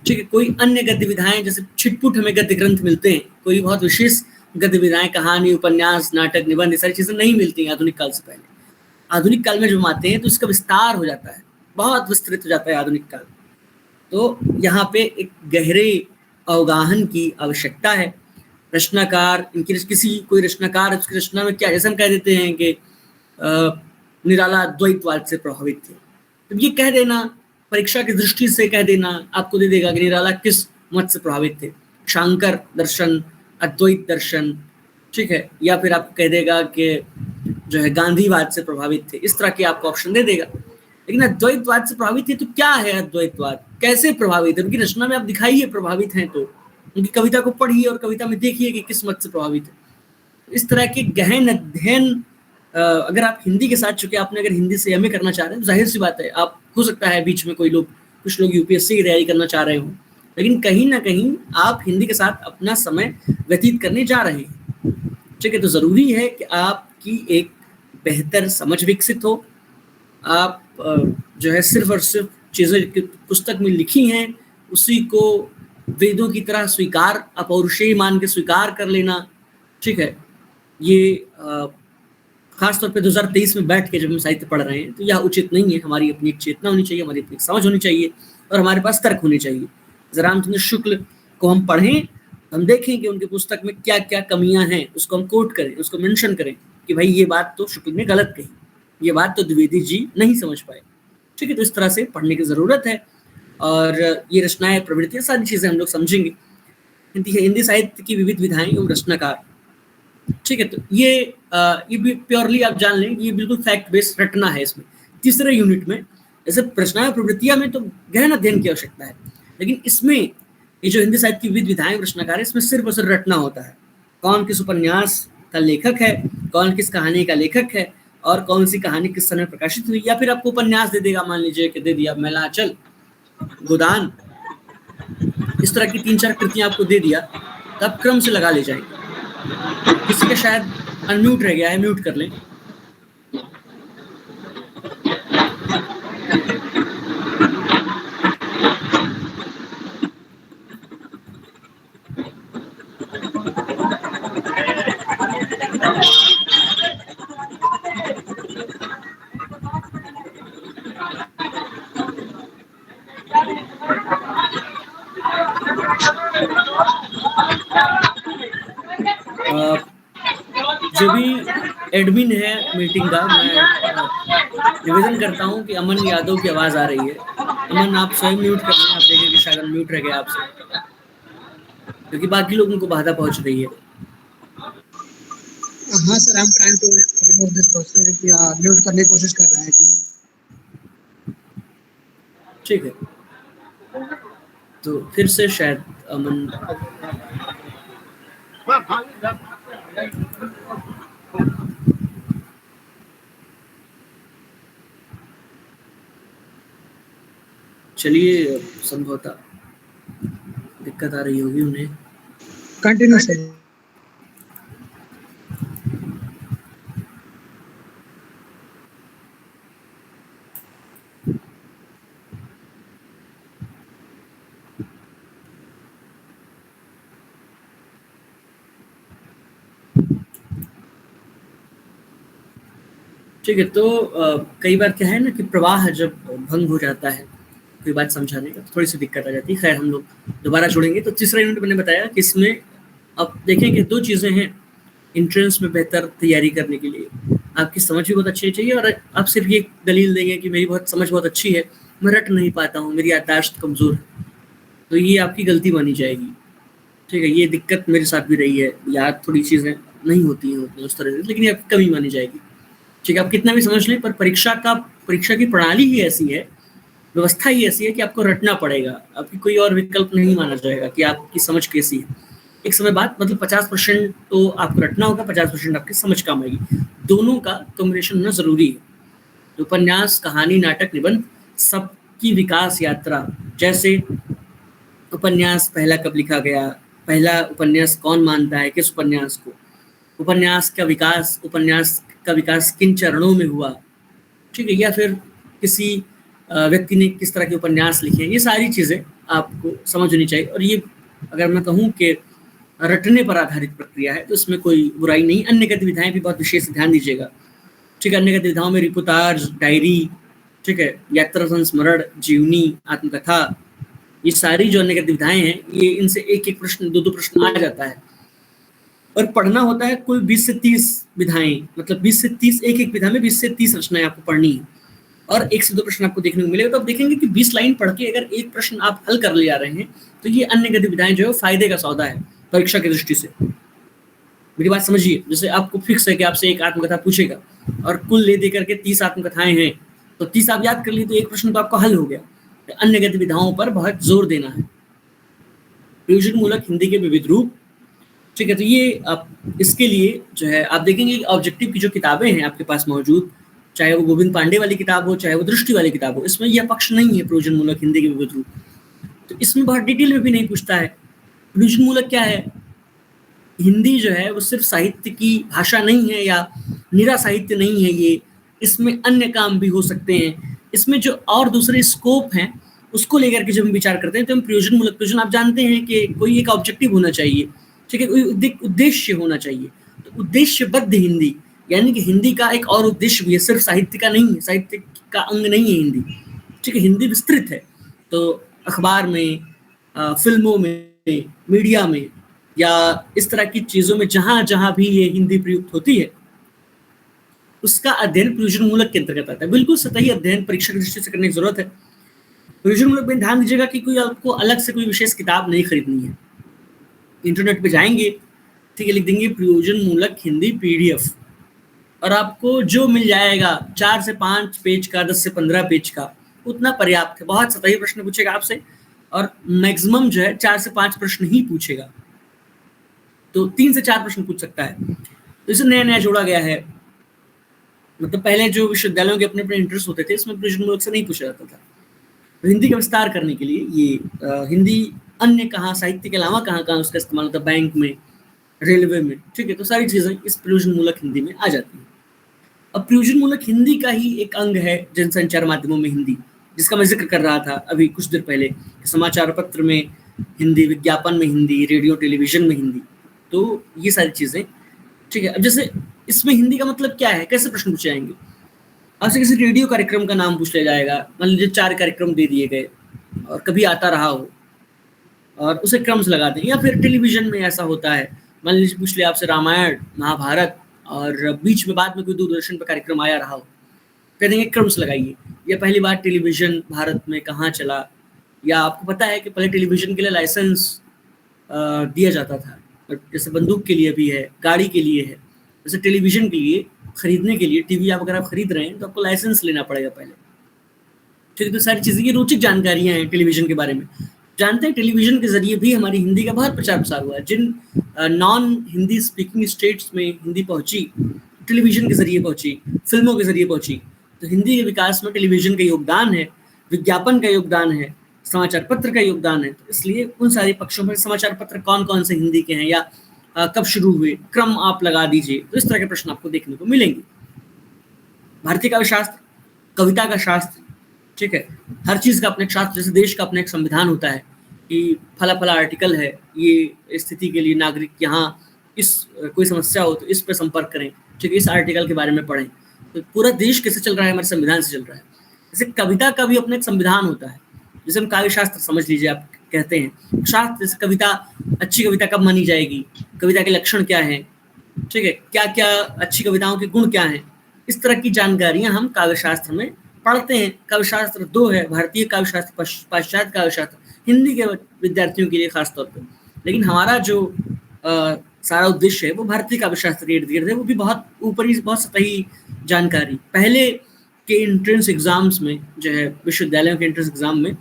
ठीक है। कोई अन्य गद्य विधाएं, जैसे छिटपुट हमें गद्य ग्रंथ मिलते हैं, कोई बहुत विशेष गद्य विधाएं, कहानी, उपन्यास, नाटक, निबंध, ये सारी चीजें नहीं मिलती हैं आधुनिक काल से पहले। आधुनिक काल में जब हम आते हैं तो इसका विस्तार हो जाता है, बहुत विस्तृत हो जाता है आधुनिक काल। तो यहाँ पे एक गहरे अवगाहन की आवश्यकता है। रचनाकार, इनकी कोई रचनाकार उसकी रचना में क्या, जैसे हम कह देते हैं कि निराला द्वैतवाद से प्रभावित थे, तो ये कह देना, परीक्षा की दृष्टि से कह देना आपको दे देगा कि निराला किस मत से प्रभावित थे, शांकर दर्शन, अद्वैत दर्शन, ठीक है, या फिर आपको कह देगा कि जो है गांधीवाद से प्रभावित थे। इस तरह के आपको ऑप्शन दे देगा। लेकिन अद्वैतवाद से प्रभावित थे तो क्या है अद्वैतवाद, कैसे प्रभावित है? उनकी रचना में आप दिखाइए प्रभावित हैं तो, उनकी कविता को पढ़िए और कविता में देखिए कि किस मत से प्रभावित है। इस तरह के गहन अध्ययन अगर आप हिंदी के साथ, चूंकि आपने अगर हिंदी से एमए करना चाह रहे हैं तो जाहिर सी बात है, आप हो सकता है बीच में कुछ लोग यूपीएससी की तैयारी करना चाह रहे हो, लेकिन कहीं ना कहीं आप हिंदी के साथ अपना समय व्यतीत करने जा रहे हैं, ठीक है। तो ज़रूरी है कि आपकी एक बेहतर समझ विकसित हो। आप जो है सिर्फ और सिर्फ चीज़ें पुस्तक में लिखी हैं उसी को वेदों की तरह स्वीकार, अपौरुषेय मान के स्वीकार कर लेना, ठीक है, ये खासतौर पे 2023 में बैठ के जब हम साहित्य पढ़ रहे हैं तो यह उचित नहीं है। हमारी अपनी एक चेतना होनी चाहिए, हमारी अपनी समझ होनी चाहिए और हमारे पास तर्क होने चाहिए। रामचंद्र शुक्ल को हम पढ़ें, हम देखें कि उनकी पुस्तक में क्या क्या कमियां हैं, उसको हम कोट करें, उसको मेंशन करें कि भाई ये बात तो शुक्ल ने गलत कही, ये बात तो द्विवेदी जी नहीं समझ पाए, ठीक है। तो इस तरह से पढ़ने की ज़रूरत है और ये रचनाएं, प्रवृत्तियाँ, सारी चीज़ें हम लोग समझेंगे। हिंदी साहित्य की विविध विधाएं एवं रचनाकार, ठीक है। तो ये भी प्योरली आप जान लें, ये बिल्कुल फैक्ट बेस्ड रटना है। इसमें तीसरे यूनिट में जैसे रचनाएं प्रवृत्तियां में तो गहन अध्ययन की आवश्यकता है, लेकिन इसमें ये जो हिंदी साहित्य की विविध विधाएं रचनाकार है, इसमें सिर्फ और सिर्फ रटना होता है। कौन किस उपन्यास का लेखक है, कौन किस कहानी का लेखक है और कौन सी कहानी किस समय प्रकाशित हुई, या फिर आपको उपन्यास दे देगा, मान लीजिए कि दे दिया मैलाचल, गोदान, इस तरह की 3-4 कृतियां आपको दे दिया, तो आप क्रम से लगा ले जाएंगे। किसी का शायद अनम्यूट रह गया है, म्यूट कर लें। जो भी एडमिन है मीटिंग का, मैं निवेदन करता हूं कि अमन यादव की आवाज़ आ रही है। अमन, आप स्वयं म्यूट कर लें, आप देखें कि शायद म्यूट रह गया आपसे, क्योंकि बाकी लोगों को बाधा पहुंच रही है। हाँ सर, हम trying to remove this process, mute करने की कोशिश कर रहे हैं। ठीक है, तो फिर से शायद अमन चलिए, संभवतः दिक्कत आ रही होगी उन्हें। Continue sir. ठीक है, तो कई बार क्या है ना कि प्रवाह जब भंग हो जाता है कोई बात समझाने का, तो थोड़ी सी दिक्कत आ जाती है। खैर, हम लोग दोबारा जुड़ेंगे। तो तीसरा यूनिट मैंने बताया कि इसमें अब देखें कि 2 चीज़ें हैं एंट्रेंस में बेहतर तैयारी करने के लिए। आपकी समझ भी बहुत अच्छी चाहिए, और आप सिर्फ ये दलील देंगे कि मेरी समझ बहुत अच्छी है, मैं रट नहीं पाता हूँ, मेरी याददाश्त कमज़ोर है, तो ये आपकी गलती मानी जाएगी। ठीक है, ये दिक्कत मेरे साथ भी रही है, याद थोड़ी चीज़ें नहीं होती हैं उस तरह से, लेकिन ये आपकी कमी मानी जाएगी। ठीक है, आप कितना भी समझ लें, पर परीक्षा की प्रणाली ही ऐसी है, व्यवस्था ही ऐसी है कि आपको रटना पड़ेगा, आपकी कोई और विकल्प नहीं माना जाएगा कि आपकी समझ कैसी है। एक समय बाद मतलब 50% तो आपको रटना होगा, 50% आपकी समझ काम आएगी। दोनों का कॉम्बिनेशन होना ज़रूरी है। तो उपन्यास, कहानी, नाटक, निबंध सबकी विकास यात्रा, जैसे उपन्यास पहला कब लिखा गया, पहला उपन्यास कौन मानता है, किस उपन्यास को, उपन्यास का विकास किन चरणों में हुआ, ठीक है, या फिर किसी व्यक्ति ने किस तरह के उपन्यास लिखे, ये सारी चीज़ें आपको समझ होनी चाहिए। और ये अगर मैं कहूँ कि रटने पर आधारित प्रक्रिया है तो इसमें कोई बुराई नहीं। अन्य गतिविधियाँ भी बहुत विशेष ध्यान दीजिएगा, ठीक है। अन्य गतिविधियों में रिपोर्टाज, डायरी, ठीक है, यात्रा संस्मरण, जीवनी, आत्मकथा, ये सारी जो अन्य गतिविधियाँ हैं, ये इनसे एक एक प्रश्न, दो प्रश्न आ जाता है। और पढ़ना होता है कुल 20 से 30 विधाएं, मतलब 20 से 30, एक विधा में 20 से 30 रचनाएं आपको पढ़नी है और 1 से 2 प्रश्न आपको देखने को मिलेगा। तो आप देखेंगे कि 20 लाइन पढ़ के अगर एक प्रश्न आप हल कर ले आ रहे हैं तो ये अन्य गतिविधियां जो है फायदे का सौदा है परीक्षा की दृष्टि से। मेरी बात समझिए, जैसे आपको फिक्स है कि आपसे एक आत्मकथा पूछेगा और कुल ले दे करके 30 आत्मकथाएं हैं, तो 30 आप याद कर लिए तो एक प्रश्न तो आपका हल हो गया। तो अन्य गतिविधियों पर बहुत जोर देना है। प्रयोजन मूलक हिंदी के विविध रूप, ठीक है। तो ये आप इसके लिए जो है आप देखेंगे ऑब्जेक्टिव की जो किताबें हैं आपके पास मौजूद, चाहे वो गोविंद पांडे वाली किताब हो, चाहे वो दृष्टि वाली किताब हो, इसमें यह पक्ष नहीं है प्रयोजन मूलक हिंदी के विविध रूप। तो इसमें बहुत डिटेल में भी नहीं पूछता है। प्रयोजन मूलक क्या है? हिंदी जो है वो सिर्फ साहित्य की भाषा नहीं है या निरा साहित्य नहीं है, ये इसमें अन्य काम भी हो सकते हैं। इसमें जो और दूसरे स्कोप हैं उसको लेकर के जब हम विचार करते हैं तो हम प्रयोजन मूलक, प्रयोजन आप जानते हैं कि कोई एक ऑब्जेक्टिव होना चाहिए, ठीक है, कोई उद्देश्य होना चाहिए। तो उद्देश्यबद्ध हिंदी, यानी कि हिंदी का एक और उद्देश्य भी है, सिर्फ साहित्य का नहीं है, साहित्य का अंग नहीं है हिंदी, ठीक है। हिंदी विस्तृत है, तो अखबार में, फिल्मों में, मीडिया में या इस तरह की चीज़ों में जहाँ जहाँ भी ये हिंदी प्रयुक्त होती है उसका अध्ययन प्रयोजन मूलक के अंतर्गत आता है। बिल्कुल सतही अध्ययन परीक्षा की दृष्टि से करने की जरूरत है। प्रयोजन मूलक में ध्यान दीजिएगा कि कोई आपको अलग से कोई विशेष किताब नहीं खरीदनी है। इंटरनेट पे जाएंगे, ठीक है, लिख देंगे प्रयोजन मूलक हिंदी PDF और आपको जो मिल जाएगा 4 से 5 पेज का, 10 से 15 पेज का, उतना पर्याप्त है। बहुत सतही प्रश्न पूछेगा आपसे और मैक्सिमम जो है 4 से 5 प्रश्न ही पूछेगा, तो 3 से 4 प्रश्न पूछ सकता है। तो इसे नया नया जोड़ा गया है। मतलब पहले जो विश्वविद्यालयों के अपने अपने इंटरेस्ट होते थे, इसमें प्रयोजन मूलक से नहीं पूछा जाता था। तो हिंदी का विस्तार करने के लिए ये हिंदी अन्य कहाँ, साहित्य के अलावा कहाँ कहाँ उसका इस्तेमाल होता है, बैंक में, रेलवे में, ठीक है। तो सारी चीज़ें इस प्रयोजन मूलक हिंदी में आ जाती हैं। अब प्रयोजन मूलक हिंदी का ही एक अंग है जनसंचार माध्यमों में हिंदी, जिसका मैं जिक्र कर रहा था अभी कुछ देर पहले, समाचार पत्र में हिंदी, विज्ञापन में हिंदी, रेडियो टेलीविजन में हिंदी, तो ये सारी चीज़ें, ठीक है। अब जैसे इसमें हिंदी का मतलब क्या है, कैसे प्रश्न पूछे जाएंगे? आपसे किसी रेडियो कार्यक्रम का नाम पूछ लिया जाएगा, मान लीजिए 4 कार्यक्रम दे दिए गए और कभी आता रहा हो और उसे क्रम से लगा दें, या फिर टेलीविजन में ऐसा होता है, मान लीजिए पूछ लिया आपसे रामायण, महाभारत और बीच में बाद में कोई दूरदर्शन पर कार्यक्रम आया रहा हो, कह देंगे क्रम से लगाइए। या पहली बार टेलीविजन भारत में कहाँ चला, या आपको पता है कि पहले टेलीविजन के लिए लाइसेंस दिया जाता था, जैसे बंदूक के लिए भी है, गाड़ी के लिए है, जैसे टेलीविजन के लिए खरीदने के लिए, टीवी आप अगर आप खरीद रहे हैं तो आपको लाइसेंस लेना पड़ेगा पहले, ठीक है। तो सारी चीज़ें, ये रोचक जानकारियाँ हैं टेलीविजन के बारे में। जानते हैं टेलीविजन के जरिए भी हमारी हिंदी का बहुत प्रचार प्रसार हुआ है। जिन नॉन हिंदी स्पीकिंग स्टेट्स में हिंदी पहुंची, टेलीविजन के जरिए पहुंची, फिल्मों के जरिए पहुंची। तो हिंदी के विकास में टेलीविजन का योगदान है, विज्ञापन का योगदान है, समाचार पत्र का योगदान है। तो इसलिए उन सारे पक्षों पर समाचार पत्र कौन कौन से हिंदी के हैं या कब शुरू हुए, क्रम आप लगा दीजिए, तो इस तरह के प्रश्न आपको देखने को मिलेंगे। भारतीय काव्य शास्त्र, कविता का शास्त्र, ठीक है, हर चीज़ का अपना एक शास्त्र, जैसे देश का अपना एक संविधान होता है कि फला फला आर्टिकल है, ये स्थिति के लिए नागरिक यहाँ इस कोई समस्या हो तो इस पर संपर्क करें, ठीक है, इस आर्टिकल के बारे में पढ़ें। तो पूरा देश कैसे चल रहा है, हमारे संविधान से चल रहा है। जैसे कविता का भी अपना एक संविधान होता है, जैसे हम काव्य शास्त्र समझ लीजिए, आप कहते हैं शास्त्र, जैसे कविता, अच्छी कविता कब मानी जाएगी, कविता के लक्षण क्या हैं, ठीक है, क्या क्या अच्छी कविताओं के गुण क्या हैं, इस तरह की जानकारियाँ हम काव्य शास्त्र में पढ़ते हैं। काव्य शास्त्र 2 है, भारतीय काव्य शास्त्र, पाश्चात्य काव्य शास्त्र, हिंदी के विद्यार्थियों के लिए खासतौर पर। लेकिन हमारा जो सारा उद्देश्य है वो भारतीय काव्य शास्त्र के इर्द गिर्द है, वो भी बहुत ऊपरी, बहुत सतही जानकारी। पहले के एंट्रेंस एग्जाम्स में जो है विश्वविद्यालयों के एंट्रेंस एग्जाम में,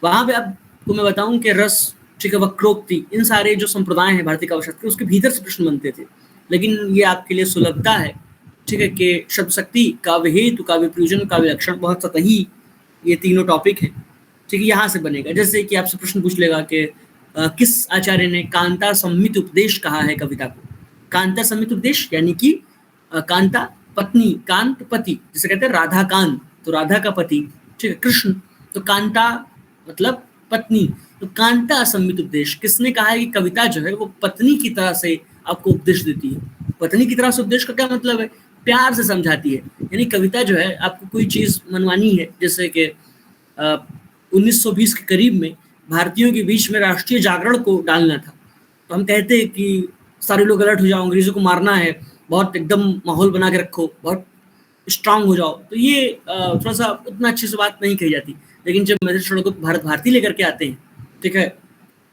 वहाँ पे आपको मैं बताऊं कि रस, ठीक है, वक्रोक्ति, इन सारे जो संप्रदाय हैं भारतीय काव्यशास्त्र के, उसके भीतर से प्रश्न बनते थे। लेकिन ये आपके लिए सुलभता है, ठीक है, कि शब्द शक्ति, काव्य हेतु, काव्य प्रयोजन, काव्य लक्षण, बहुत सतही ये तीनों टॉपिक हैं, ठीक है, यहाँ से बनेगा। जैसे कि आपसे प्रश्न पूछ लेगा कि किस आचार्य ने कांता संहित उपदेश कहा है कविता को। कांता संहित उपदेश यानी कि कांता पत्नी, कांत पति, जिसे कहते हैं राधा कांत, तो राधा का पति, ठीक है, कृष्ण, तो कांता मतलब पत्नी, तो कांता संहित उपदेश किसने कहा है कि कविता जो है वो पत्नी की तरह से आपको उपदेश देती है। पत्नी की तरह से उपदेश का क्या मतलब है? प्यार से समझाती है। यानी कविता जो है आपको कोई चीज मनवानी है, जैसे कि 1920 के करीब में भारतीयों के बीच में राष्ट्रीय जागरण को डालना था, तो हम कहते हैं कि सारे लोग अलर्ट हो जाओ, अंग्रेजों को मारना है, बहुत एकदम माहौल बना के रखो, बहुत स्ट्रांग हो जाओ। तो ये थोड़ा सा उतना अच्छी से बात नहीं कही जाती। लेकिन जब मैथिली को भारत भारती लेकर के आते हैं, ठीक है,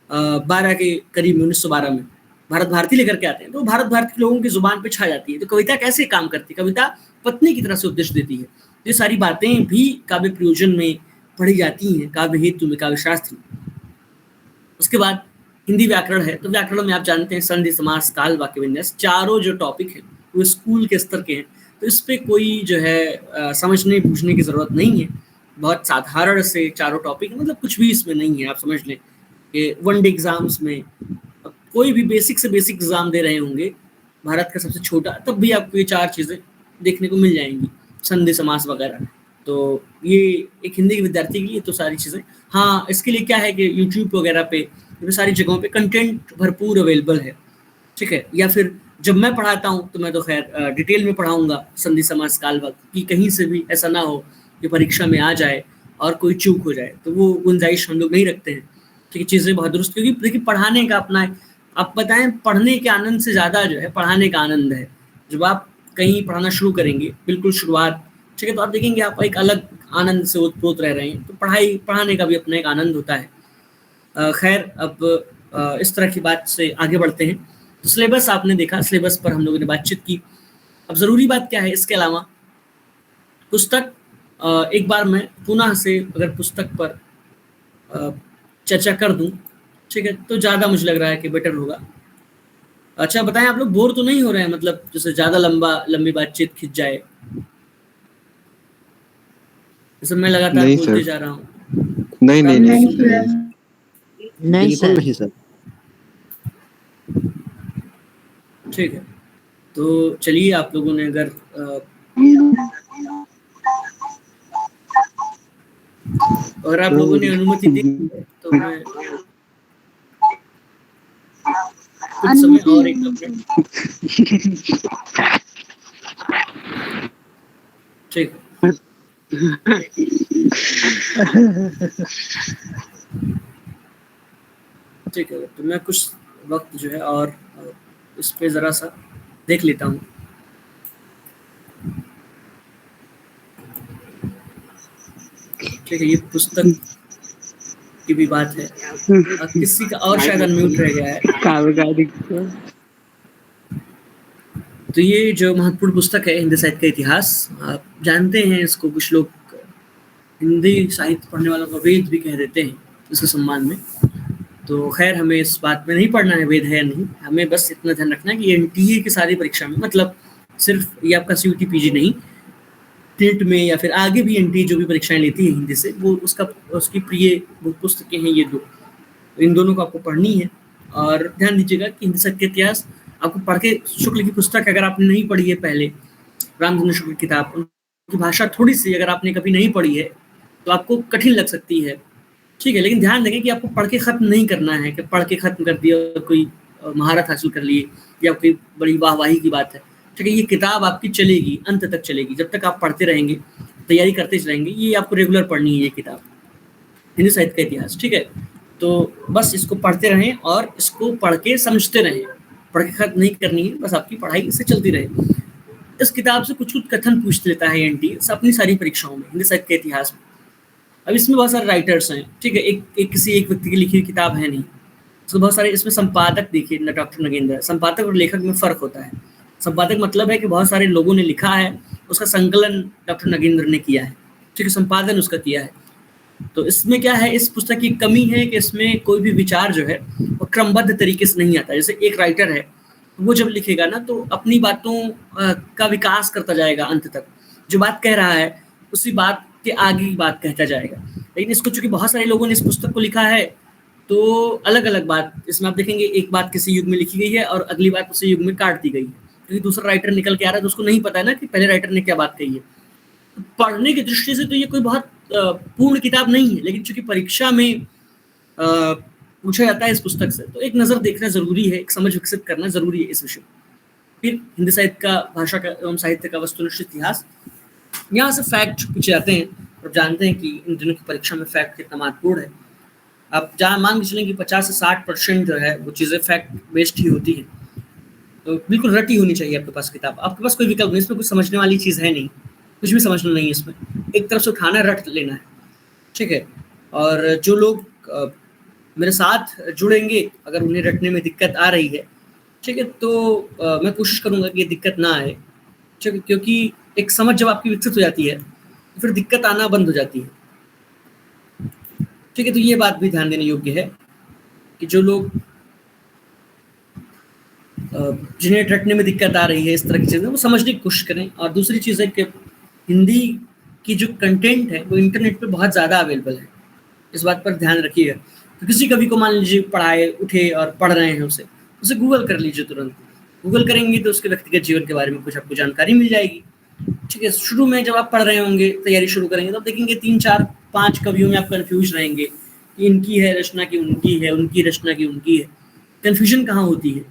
12 के करीब में, 1912 में भारत भारती लेकर के आते हैं, तो भारत भारती के लोगों की जुबान पे छा जाती है। तो कविता कैसे काम करती है? कविता पत्नी की तरह से उपदेश देती है। ये सारी बातें भी काव्य प्रयोजन में पढ़ी जाती हैं, काव्य हेतु में, काव्य शास्त्र में। उसके बाद हिंदी व्याकरण है, तो व्याकरण में आप जानते हैं संधि, समास, काल, वाक्य विन्यास, चारों जो टॉपिक हैं वो स्कूल के स्तर के हैं। तो इस पे कोई जो है समझने बूझने की जरूरत नहीं है, बहुत साधारण से चारों टॉपिक, मतलब कुछ भी इसमें नहीं है। आप समझ लें कि वनडे एग्जाम्स में कोई भी बेसिक से बेसिक एग्जाम दे रहे होंगे, भारत का सबसे छोटा, तब भी आपको ये 4 चीज़ें देखने को मिल जाएंगी, संधि, समास वगैरह। तो ये एक हिंदी के विद्यार्थी के लिए तो सारी चीज़ें। हाँ, इसके लिए क्या है कि यूट्यूब वगैरह पे सारी जगहों पे कंटेंट भरपूर अवेलेबल है, ठीक है। या फिर जब मैं पढ़ाता हूँ तो मैं तो खैर डिटेल में पढ़ाऊंगा संधि, समास, काल, वाक्य, कि कहीं से भी ऐसा ना हो कि परीक्षा में आ जाए और कोई चूक हो जाए, तो वो गुंजाइश हम लोग नहीं रखते हैं, ठीक है। चीज़ें बहुत दुरुस्त, क्योंकि देखिए पढ़ाने का अपना, आप बताएं, पढ़ने के आनंद से ज़्यादा जो है पढ़ाने का आनंद है। जब आप कहीं पढ़ाना शुरू करेंगे, बिल्कुल शुरुआत, ठीक है, तो आप देखेंगे आप एक अलग आनंद से ओतप्रोत रह रहे हैं। तो पढ़ाने का भी अपना एक आनंद होता है। खैर, अब इस तरह की बात से आगे बढ़ते हैं। तो सिलेबस आपने देखा, सिलेबस पर हम लोगों ने बातचीत की। अब ज़रूरी बात क्या है इसके अलावा, पुस्तक, एक बार मैं पुनः से अगर पुस्तक पर चर्चा कर दूं, ठीक है, तो ज़्यादा मुझे लग रहा है कि बेटर होगा। अच्छा बताएं, आप लोग बोर तो नहीं हो रहे हैं? मतलब जैसे ज़्यादा लंबी बातचीत खिंच जाए, जैसे मैं लगातार बोलते जा रहा हूँ। नहीं नहीं नहीं बिल्कुल नहीं सर। ठीक है, तो चलिए, आप लोगों ने अगर और आप लोगों ने अनुमति दी तो मैं कुछ समय और एक ठीक है। ठीक है, तो मैं कुछ वक्त जो है और इस पे ज़रा सा देख लेता हूँ। ठीक है, ये पुस्तक की भी बात है। अब किसी का और शायद अनम्यूट रह गया है। तो ये जो महत्वपूर्ण पुस्तक है, हिंदी साहित्य का इतिहास, आप जानते हैं इसको कुछ लोग हिंदी साहित्य पढ़ने वालों का वेद भी कह देते हैं इसके सम्मान में। तो खैर, हमें इस बात में नहीं पढ़ना है वेद है या नहीं, हमें बस इतना ध्यान रखना है कि एनटीए की सारी परीक्षा में, मतलब सिर्फ ये आपका सीयूटी पीजी नहीं, टेट में या फिर आगे भी एनटीए जो भी परीक्षाएं लेती है हिंदी से, वो उसकी प्रिय पुस्तकें हैं ये दो। इन दोनों को आपको पढ़नी है। और ध्यान दीजिएगा कि हिंदी साहित्य का इतिहास आपको पढ़ के, शुक्ल की पुस्तक अगर आपने नहीं पढ़ी है पहले, रामचंद्र शुक्ल की किताब, उनकी भाषा थोड़ी सी अगर आपने कभी नहीं पढ़ी है तो आपको कठिन लग सकती है, ठीक है। लेकिन ध्यान देंगे कि आपको पढ़ के ख़त्म नहीं करना है कि पढ़ के ख़त्म कर दिया और कोई महारत हासिल कर लिए या कोई बड़ी वाहवाही की बात है, ठीक है। ये किताब आपकी चलेगी, अंत तक चलेगी, जब तक आप पढ़ते रहेंगे, तैयारी करते रहेंगे। ये आपको रेगुलर पढ़नी है ये किताब, हिंदी साहित्य का इतिहास, ठीक है। तो बस इसको पढ़ते रहें और इसको पढ़ के समझते रहें, पढ़ के खत्म नहीं करनी है, बस आपकी पढ़ाई इससे चलती रहे। इस किताब से कुछ कथन पूछ लेता है एनटीए अपनी सारी परीक्षाओं में, हिंदी साहित्य के इतिहास में। अब इसमें बहुत सारे राइटर्स हैं, ठीक है, एक किसी एक व्यक्ति की लिखी हुई किताब है नहीं, तो बहुत सारे इसमें संपादक देखिए, डॉक्टर नगेंद्र। संपादक और लेखक में फ़र्क होता है। संपादक मतलब है कि बहुत सारे लोगों ने लिखा है उसका संकलन डॉक्टर नगेंद्र ने किया है, ठीक है, संपादन उसका किया है। तो इसमें क्या है, इस पुस्तक की कमी है कि इसमें कोई भी विचार जो है वो क्रमबद्ध तरीके से नहीं आता। जैसे एक राइटर है, वो जब लिखेगा ना तो अपनी बातों का विकास करता जाएगा अंत तक, जो बात कह रहा है उसी बात के आगे की बात कहता जाएगा। लेकिन इसको चूंकि बहुत सारे लोगों ने इस पुस्तक को लिखा है तो अलग अलग बात इसमें आप देखेंगे, एक बात किसी युग में लिखी गई है और अगली बात उसी युग में काट दी गई है, क्योंकि दूसरा राइटर निकल के आ रहा है तो उसको नहीं पता है ना कि पहले राइटर ने क्या बात कही है। पढ़ने की दृष्टि से तो ये कोई बहुत पूर्ण किताब नहीं है, लेकिन चूंकि परीक्षा में पूछा जाता है इस पुस्तक से, तो एक नज़र देखना जरूरी है, एक समझ विकसित करना जरूरी है इस विषय। फिर हिंदी साहित्य का, भाषा का एवं साहित्य का वस्तुनिष्ठ इतिहास, यहाँ से फैक्ट पीछे आते हैं और जानते हैं कि इन दिनों की परीक्षा में फैक्ट कितना महत्वपूर्ण है। आप जहाँ मान के चलें कि 50 से 60% जो है वो चीज़ें फैक्ट बेस्ड ही होती हैं, तो बिल्कुल रटी होनी चाहिए आपके पास किताब। आपके पास कोई विकल्प नहीं, इसमें कुछ समझने वाली चीज़ है नहीं, कुछ भी समझना नहीं है इसमें, एक तरफ से उठाना रट लेना है, ठीक है। और जो लोग मेरे साथ जुड़ेंगे, अगर उन्हें रटने में दिक्कत आ रही है, ठीक है, तो मैं कोशिश करूँगा कि ये दिक्कत ना आए, ठीक है, क्योंकि एक समझ जब आपकी विकसित हो जाती है तो फिर दिक्कत आना बंद हो जाती है, ठीक है। तो ये बात भी ध्यान देने योग्य है कि जो लोग जिन्हें रटने में दिक्कत आ रही है इस तरह की चीज़ें, वो समझने की कोशिश करें। और दूसरी चीज़ है कि हिंदी की जो कंटेंट है वो इंटरनेट पे बहुत ज़्यादा अवेलेबल है, इस बात पर ध्यान रखिएगा। तो किसी कवि को मान लीजिए पढ़ाए उठे और पढ़ रहे हैं, उसे गूगल कर लीजिए, तुरंत गूगल करेंगे तो उसके व्यक्तिगत जीवन के बारे में कुछ आपको जानकारी मिल जाएगी, ठीक है। शुरू में जब आप पढ़ रहे होंगे, तैयारी शुरू करेंगे, तो आप देखेंगे 3, 4, 5 कवियों में आप कन्फ्यूज रहेंगे कि इनकी है रचना की उनकी है, उनकी रचना की उनकी है। कन्फ्यूजन कहाँ होती है?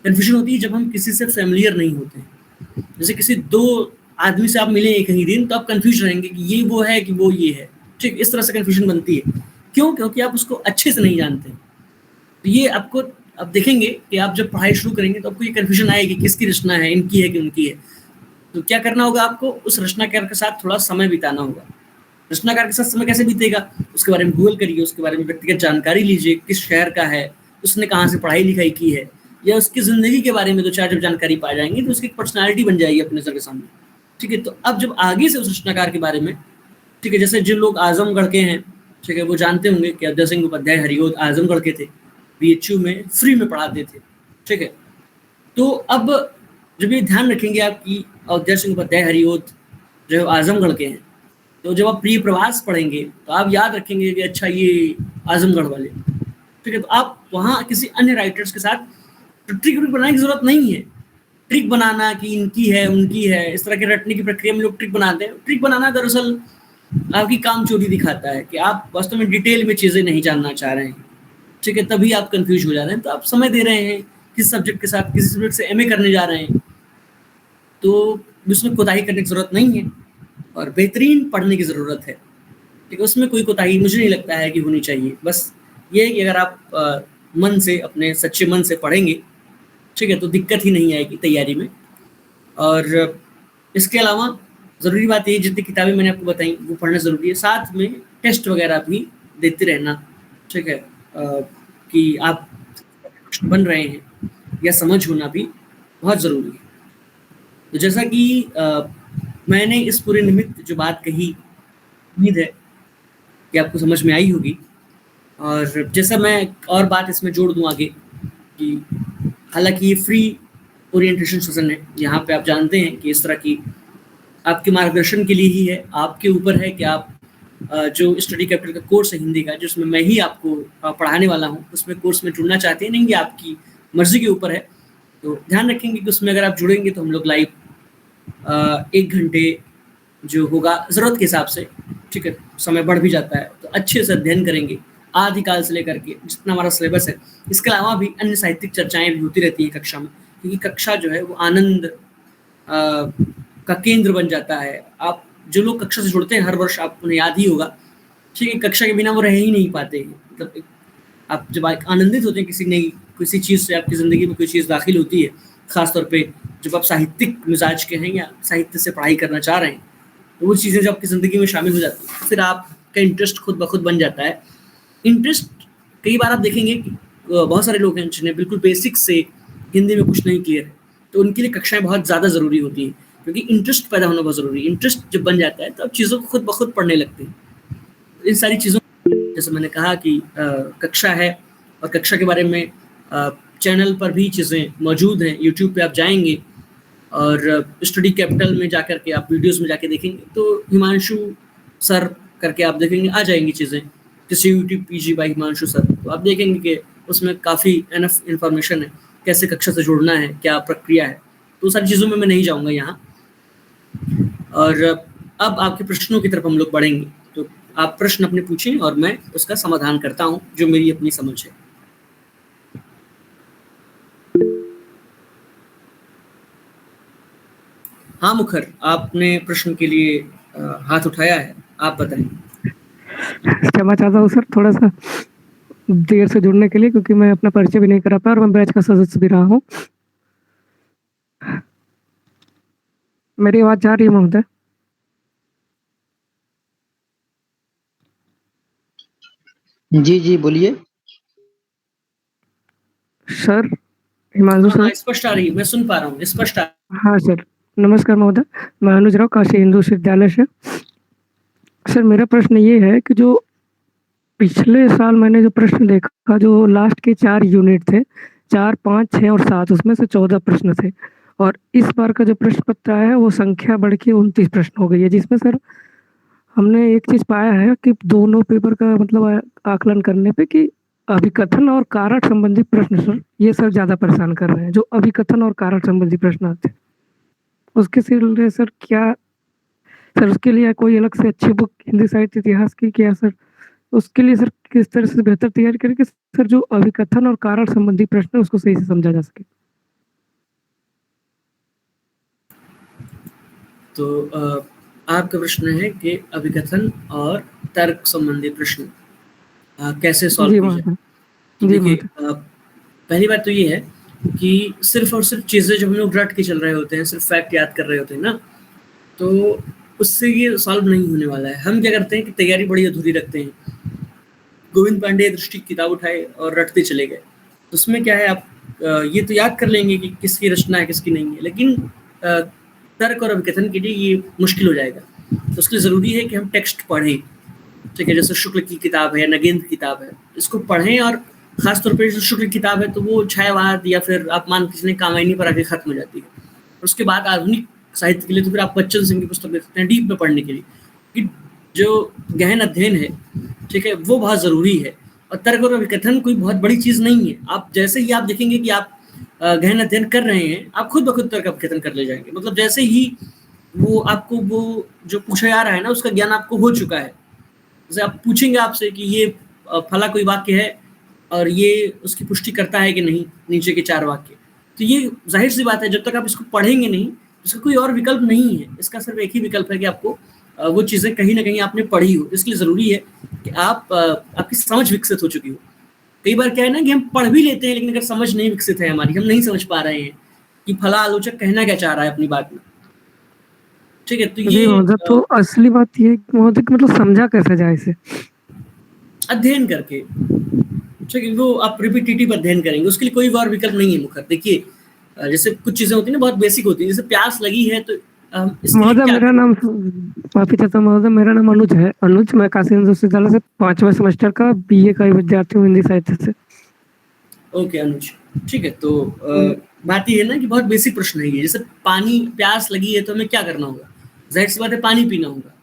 कन्फ्यूजन होती है जब हम किसी से फैमिलियर नहीं होते हैं। जैसे किसी 2 आदमी से आप मिले एक ही दिन, तो आप कन्फ्यूज रहेंगे कि ये वो है कि वो ये है, ठीक, इस तरह से कन्फ्यूजन बनती है। क्यों? क्योंकि आप उसको अच्छे से नहीं जानते। तो ये आपको अब देखेंगे कि आप जब पढ़ाई शुरू करेंगे तो आपको ये कन्फ्यूजन आएगी किसकी रचना है, इनकी है कि उनकी है। तो क्या करना होगा आपको? उस रचनाकार के साथ थोड़ा समय बिताना होगा। रचनाकार के साथ समय कैसे बीतेगा? उसके बारे में गूगल करिए, उसके बारे में व्यक्तिगत जानकारी लीजिए, किस शहर का है, उसने कहाँ से पढ़ाई लिखाई की है, या उसकी ज़िंदगी के बारे में 2-4 जब जानकारी पा जाएंगे तो उसकी एक पर्सनैलिटी बन जाएगी अपने नज़र के सामने, ठीक है। तो अब जब आगे से उस रचनाकार के बारे में, ठीक है, जैसे जिन लोग आजमगढ़ के हैं, ठीक है, वो जानते होंगे कि अवधेश सिंह उपाध्याय हरिओद आजमगढ़ के थे, BHU में फ्री में पढ़ाते थे, ठीक है। तो अब जब ये ध्यान रखेंगे आप कि अवधेश सिंह उपाध्याय हरिओद जो है आजमगढ़ के हैं, तो जब आप प्रिय प्रवास पढ़ेंगे तो आप याद रखेंगे कि अच्छा ये आजमगढ़ वाले, ठीक है। तो आप वहाँ किसी अन्य राइटर्स के साथ तो ट्रिक बनाने की जरूरत नहीं है। ट्रिक बनाना कि इनकी है उनकी है, इस तरह के रटने की प्रक्रिया में लोग ट्रिक बनाते हैं। ट्रिक बनाना दरअसल आपकी कामचोरी दिखाता है कि आप वास्तव में डिटेल में चीज़ें नहीं जानना चाह रहे हैं, ठीक है, तभी आप कंफ्यूज हो जा रहे हैं। तो आप समय दे रहे हैं किस सब्जेक्ट के साथ, किसी सब्जेक्ट से MA करने जा रहे हैं, तो उसमें कोताही करने की ज़रूरत नहीं है और बेहतरीन पढ़ने की ज़रूरत है, ठीक है। उसमें कोई कोताही मुझे नहीं लगता है कि होनी चाहिए। बस ये कि अगर आप मन से, अपने सच्चे मन से पढ़ेंगे, ठीक है, तो दिक्कत ही नहीं आएगी तैयारी में। और इसके अलावा ज़रूरी बात ये, जितनी किताबें मैंने आपको बताई वो पढ़ना ज़रूरी है, साथ में टेस्ट वगैरह भी देते रहना, ठीक है, कि आप बन रहे हैं या समझ होना भी बहुत ज़रूरी है। तो जैसा कि मैंने इस पूरे निमित्त जो बात कही, उम्मीद है कि आपको समझ में आई होगी। और जैसा मैं और बात इसमें जोड़ दूँ आगे कि हालांकि ये फ्री ओरिएंटेशन सेशन है, यहाँ पे आप जानते हैं कि इस तरह की आपके मार्गदर्शन के लिए ही है। आपके ऊपर है कि आप जो स्टडी कैपिटल का कोर्स है हिंदी का, जिसमें मैं ही आपको पढ़ाने वाला हूँ, उसमें कोर्स में जुड़ना चाहते हैं नहीं, ये आपकी मर्जी के ऊपर है। तो ध्यान रखेंगे कि उसमें अगर आप जुड़ेंगे तो हम लोग लाइव 1 घंटे जो होगा ज़रूरत के हिसाब से, ठीक है, समय बढ़ भी जाता है तो अच्छे से अध्ययन करेंगे, आदिकाल से लेकर के जितना हमारा सिलेबस है। इसके अलावा भी अन्य साहित्यिक चर्चाएं भी होती रहती हैं कक्षा में, क्योंकि कक्षा जो है वो आनंद का केंद्र बन जाता है। आप जो लोग कक्षा से जुड़ते हैं हर वर्ष, आप उन्हें याद ही होगा, ठीक है, कक्षा के बिना वो रह ही नहीं पाते हैं। मतलब आप जब आनंदित होते हैं किसी चीज़ से, आपकी ज़िंदगी में कोई चीज़ दाखिल होती है, ख़ासतौर पे जब आप साहित्यिक मिजाज के हैं या साहित्य से पढ़ाई करना चाह रहे हैं, तो वो चीज़ें जब आपकी ज़िंदगी में शामिल हो जाती हैं, फिर आपका इंटरेस्ट खुद ब खुद बन जाता है। इंटरेस्ट कई बार आप देखेंगे कि बहुत सारे लोग हैं जिन्हें बिल्कुल बेसिक से हिंदी में कुछ नहीं क्लियर है, तो उनके लिए कक्षाएं बहुत ज़्यादा ज़रूरी होती हैं। क्योंकि इंटरेस्ट पैदा होना बहुत ज़रूरी है। इंटरेस्ट जब बन जाता है तो आप चीज़ों को खुद ब खुद पढ़ने लगते हैं। इन सारी चीज़ों, जैसे मैंने कहा कि कक्षा है, और कक्षा के बारे में चैनल पर भी चीज़ें मौजूद हैं। यूट्यूब पे आप जाएंगे और स्टडी कैपिटल में जाकर के आप वीडियोस में जाके देखेंगे तो हिमांशु सर करके आप देखेंगे आ जाएंगी चीज़ें, किसी YouTube PG by Himanshu sir, तो आप देखेंगे कि उसमें काफ़ी इनफ इंफॉर्मेशन है, कैसे कक्षा से जुड़ना है, क्या प्रक्रिया है। तो सारी चीज़ों में मैं नहीं जाऊँगा यहाँ। और अब आपके प्रश्नों की तरफ हम लोग बढ़ेंगे। तो आप प्रश्न अपने पूछें और मैं उसका समाधान करता हूँ जो मेरी अपनी समझ है। हाँ मुखर, आपने प्रश्न के लिए हाथ उठाया है, आप बताएं। क्षमा चाहता हूँ सर, थोड़ा सा देर से जुड़ने के लिए, क्योंकि मैं अपना परिचय भी नहीं करा पाया और मैं बैच का सदस्य भी रहा हूँ। मेरी आवाज जा रही है महोदय? जी जी बोलिए सर। हिमांशु सर, स्पष्ट आ रही है, मैं सुन पा रहा हूँ, स्पष्ट आ। हाँ सर, नमस्कार महोदय, मैं अनुज राव, काशी हिंदू विश्वविद्यालय से। सर मेरा प्रश्न ये है कि जो पिछले साल मैंने जो प्रश्न देखा, जो लास्ट के 4 यूनिट थे, 4, 5, 6 और 7, उसमें से 14 प्रश्न थे, और इस बार का जो प्रश्न पत्र आया है वो संख्या बढ़ के 29 प्रश्न हो गई है, जिसमें सर हमने एक चीज पाया है कि दोनों पेपर का मतलब आकलन करने पे कि अभिकथन और कारक संबंधी प्रश्न सर, ये सर ज्यादा परेशान कर रहे हैं। जो अभिकथन और कारक संबंधी प्रश्न आते हैं उसके लिए सर क्या, सर उसके लिए कोई अलग से अच्छी बुक हिंदी साहित्य इतिहास की क्या सर, उसके लिए सर किस तरह से बेहतर तैयारी करें कि सर जो अभिकथन और कारक संबंधी प्रश्न है उसको सही से समझा जा सके? तो आपका प्रश्न है कि अभिकथन और तर्क संबंधी प्रश्न कैसे सॉल्व किए जाए। देखिए, पहली बात तो ये है कि सिर्फ और सिर्फ चीज़ें जब हम लोग रट के चल रहे होते हैं, सिर्फ फैक्ट याद कर रहे होते हैं ना, तो उससे ये सॉल्व नहीं होने वाला है। हम क्या करते हैं कि तैयारी बड़ी अधूरी रखते हैं। गोविंद पांडे दृष्टि किताब उठाए और रटते चले गए, उसमें क्या है, आप ये तो याद कर लेंगे कि किसकी रचना है किसकी नहीं है, लेकिन तर्क और अभिकथन के लिए ये मुश्किल हो जाएगा। तो उसके लिए ज़रूरी है कि हम टेक्स्ट पढ़ें, ठीक है। जैसे शुक्ल की किताब है, नगेंद्र किताब है, इसको पढ़ें। और ख़ासतौर पर जो शुक्ल किताब है तो वो छायावाद या फिर आप मान किसी कामायनी पर आके ख़त्म हो जाती है। और उसके बाद आधुनिक साहित्य के लिए तो फिर आप बच्चन सिंह की पुस्तक ले सकते हैं डीप में पढ़ने के लिए, कि जो गहन अध्ययन है, ठीक है, वो बहुत ज़रूरी है। और तर्क और अभिकथन कोई बहुत बड़ी चीज़ नहीं है। आप जैसे ही आप देखेंगे कि आप गहन अध्ययन कर रहे हैं, आप खुद ब खुद तर्क अभिकथन कर ले जाएंगे। मतलब जैसे ही वो आपको वो जो पूछा जा रहा है ना, उसका ज्ञान आपको हो चुका है। जैसे आप पूछेंगे आपसे कि ये फला कोई वाक्य है और ये उसकी पुष्टि करता है कि नहीं, नीचे के 4 वाक्य, तो ये जाहिर सी बात है जब तक आप इसको पढ़ेंगे नहीं, इसका कोई और विकल्प नहीं है। इसका सिर्फ एक ही विकल्प है कि आपको वो चीज़ें कहीं ना कहीं आपने पढ़ी हो। इसलिए ज़रूरी है कि आपकी समझ विकसित हो चुकी हो। कई बार क्या है ना कि हम पढ़ भी लेते हैं, लेकिन अगर समझ नहीं विकसित है हमारी, हम नहीं समझ पा रहे हैं कि फला आलोचक कहना क्या चाह रहा है अपनी बात में, ठीक है। तो ये तो असली बात ये महोदय कि मतलब समझा कैसे जाए इसे? अध्ययन करके, ठीक है। वो आप रिपीटेटिव अध्ययन करेंगे, उसके लिए कोई और विकल्प नहीं है मुखर। देखिए, जैसे कुछ चीज़ें होती है ना, बहुत बेसिक होती है, जैसे प्यास लगी है तो महोदय मेरा नाम, माफी चाहता हूँ महोदय, मेरा नाम अनुज है, अनुज। मैं काशी हिंदू विश्वविद्यालय से 5वें सेमेस्टर का BA का विद्यार्थी हूँ हिंदी साहित्य से। ओके अनुज, ठीक है। तो बात ये है ना कि बहुत बेसिक प्रश्न है ये। जैसे पानी, प्यास लगी है तो हमें क्या करना होगा? जाहिर सी बात है, पानी पीना होगा,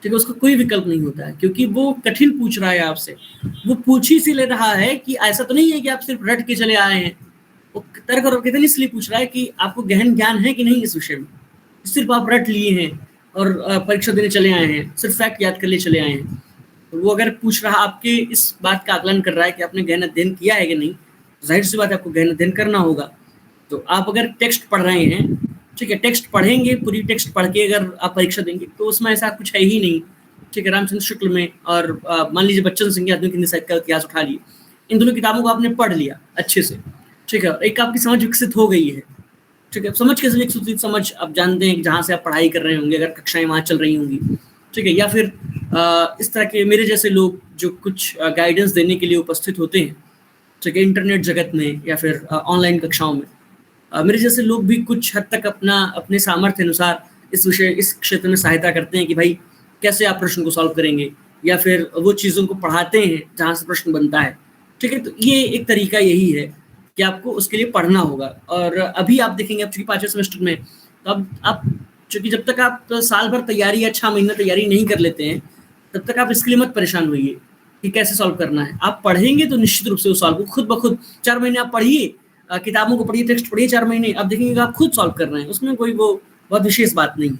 ठीक है। उसका कोई विकल्प नहीं होता है, क्योंकि वो कठिन पूछ रहा है आपसे। वो पूछ ही से ले रहा है कि ऐसा तो नहीं है कि आप सिर्फ रट के चले आए हैं। वो तर्क और अभिकथन इसलिए पूछ रहा है कि आपको गहन ज्ञान है कि नहीं इस विषय में। सिर्फ आप रट लिए हैं और परीक्षा देने चले आए हैं, सिर्फ फैक्ट याद कर लिए चले आए हैं। तो वो अगर पूछ रहा, आपके इस बात का आकलन कर रहा है कि आपने गहन अध्ययन किया है कि नहीं, जाहिर सी बात है आपको गहन अध्ययन करना होगा। तो आप अगर टेक्स्ट पढ़ रहे हैं, ठीक है, टेक्स्ट पढ़ेंगे, पूरी टेक्स्ट पढ़ के अगर आप परीक्षा देंगे तो उसमें ऐसा कुछ है ही नहीं, ठीक है। रामचंद्र शुक्ल में और मान लीजिए बच्चन सिंह आधुनिक हिंदी साहित्य का इतिहास उठा लिए, इन दोनों किताबों को आपने पढ़ लिया अच्छे से, ठीक है। एक आपकी समझ विकसित हो गई है, ठीक है। समझ कैसे विकसित हुई? समझ आप जानते हैं जहाँ से आप पढ़ाई कर रहे होंगे, अगर कक्षाएं वहाँ चल रही होंगी, ठीक है। या फिर इस तरह के मेरे जैसे लोग जो कुछ गाइडेंस देने के लिए उपस्थित होते हैं, ठीक है, इंटरनेट जगत में या फिर ऑनलाइन कक्षाओं में, मेरे जैसे लोग भी कुछ हद तक अपने सामर्थ्य अनुसार इस क्षेत्र में सहायता करते हैं कि भाई कैसे आप प्रश्न को सॉल्व करेंगे, या फिर वो चीज़ों को पढ़ाते हैं जहाँ से प्रश्न बनता है। ठीक है, तो ये एक तरीका यही है कि आपको उसके लिए पढ़ना होगा। और अभी आप देखेंगे, अब चूँकि 5वें सेमेस्टर में, तो अब आप चूँकि जब तक आप साल भर तैयारी या 6 महीना तैयारी नहीं कर लेते हैं, तब तक आप इसके लिए मत परेशान होइए कि कैसे सॉल्व करना है। आप पढ़ेंगे तो निश्चित रूप से उस सॉल्व को खुद ब खुद 4 महीने आप पढ़िए, किताबों को पढ़िए, टेक्स्ट पढ़िए 4 महीने, आप देखेंगे कि आप खुद सॉल्व कर रहे हैं, उसमें कोई वो बहुत विशेष बात नहीं है।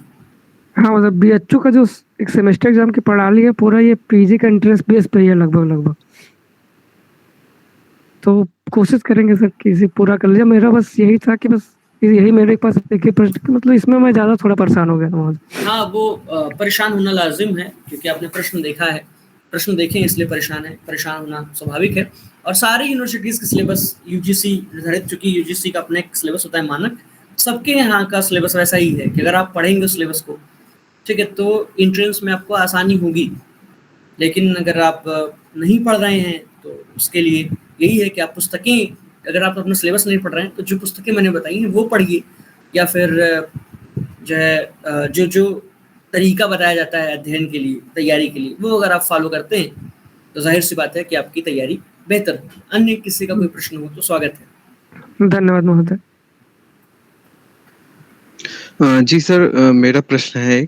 हाँ, मतलब बीएचयू का जो एक सेमेस्टर एग्जाम की प्रणाली है, पूरा ये पीजी का इंट्रेंस बेस पे ही है लगभग। तो कोशिश करेंगे सर कि इसे पूरा कर लिया। मेरा बस यही था कि बस यही मेरे पास एक ही प्रश्न, मतलब इसमें मैं ज़्यादा थोड़ा परेशान हो गया था। हाँ, वो परेशान होना लाजिम है, क्योंकि आपने प्रश्न देखा है, प्रश्न देखे इसलिए परेशान होना स्वाभाविक है। और सारी यूनिवर्सिटीज़ के सिलेबस यूजीसी निर्धारित, चूँकि यूजीसी का अपना एक सिलेबस होता है मानक, सबके यहाँ का सिलेबस वैसा ही है कि अगर आप पढ़ेंगे उस सिलेबस को, ठीक है, तो एंट्रेंस में आपको आसानी होगी। लेकिन अगर आप नहीं पढ़ रहे हैं तो उसके लिए यही है कि आप पुस्तकें, अगर आप अपना सिलेबस नहीं पढ़ रहे हैं तो जो पुस्तकें मैंने बताई हैं वो पढ़िए, या फिर जो है जो तरीका बताया जाता है अध्ययन के लिए, तैयारी के लिए, वो अगर आप फॉलो करते हैं तो जाहिर सी बात है कि आपकी तैयारी बेहतर होगी। अन्य किसी का कोई प्रश्न हो तो स्वागत है। धन्यवाद महोदय। जी सर, मेरा प्रश्न है।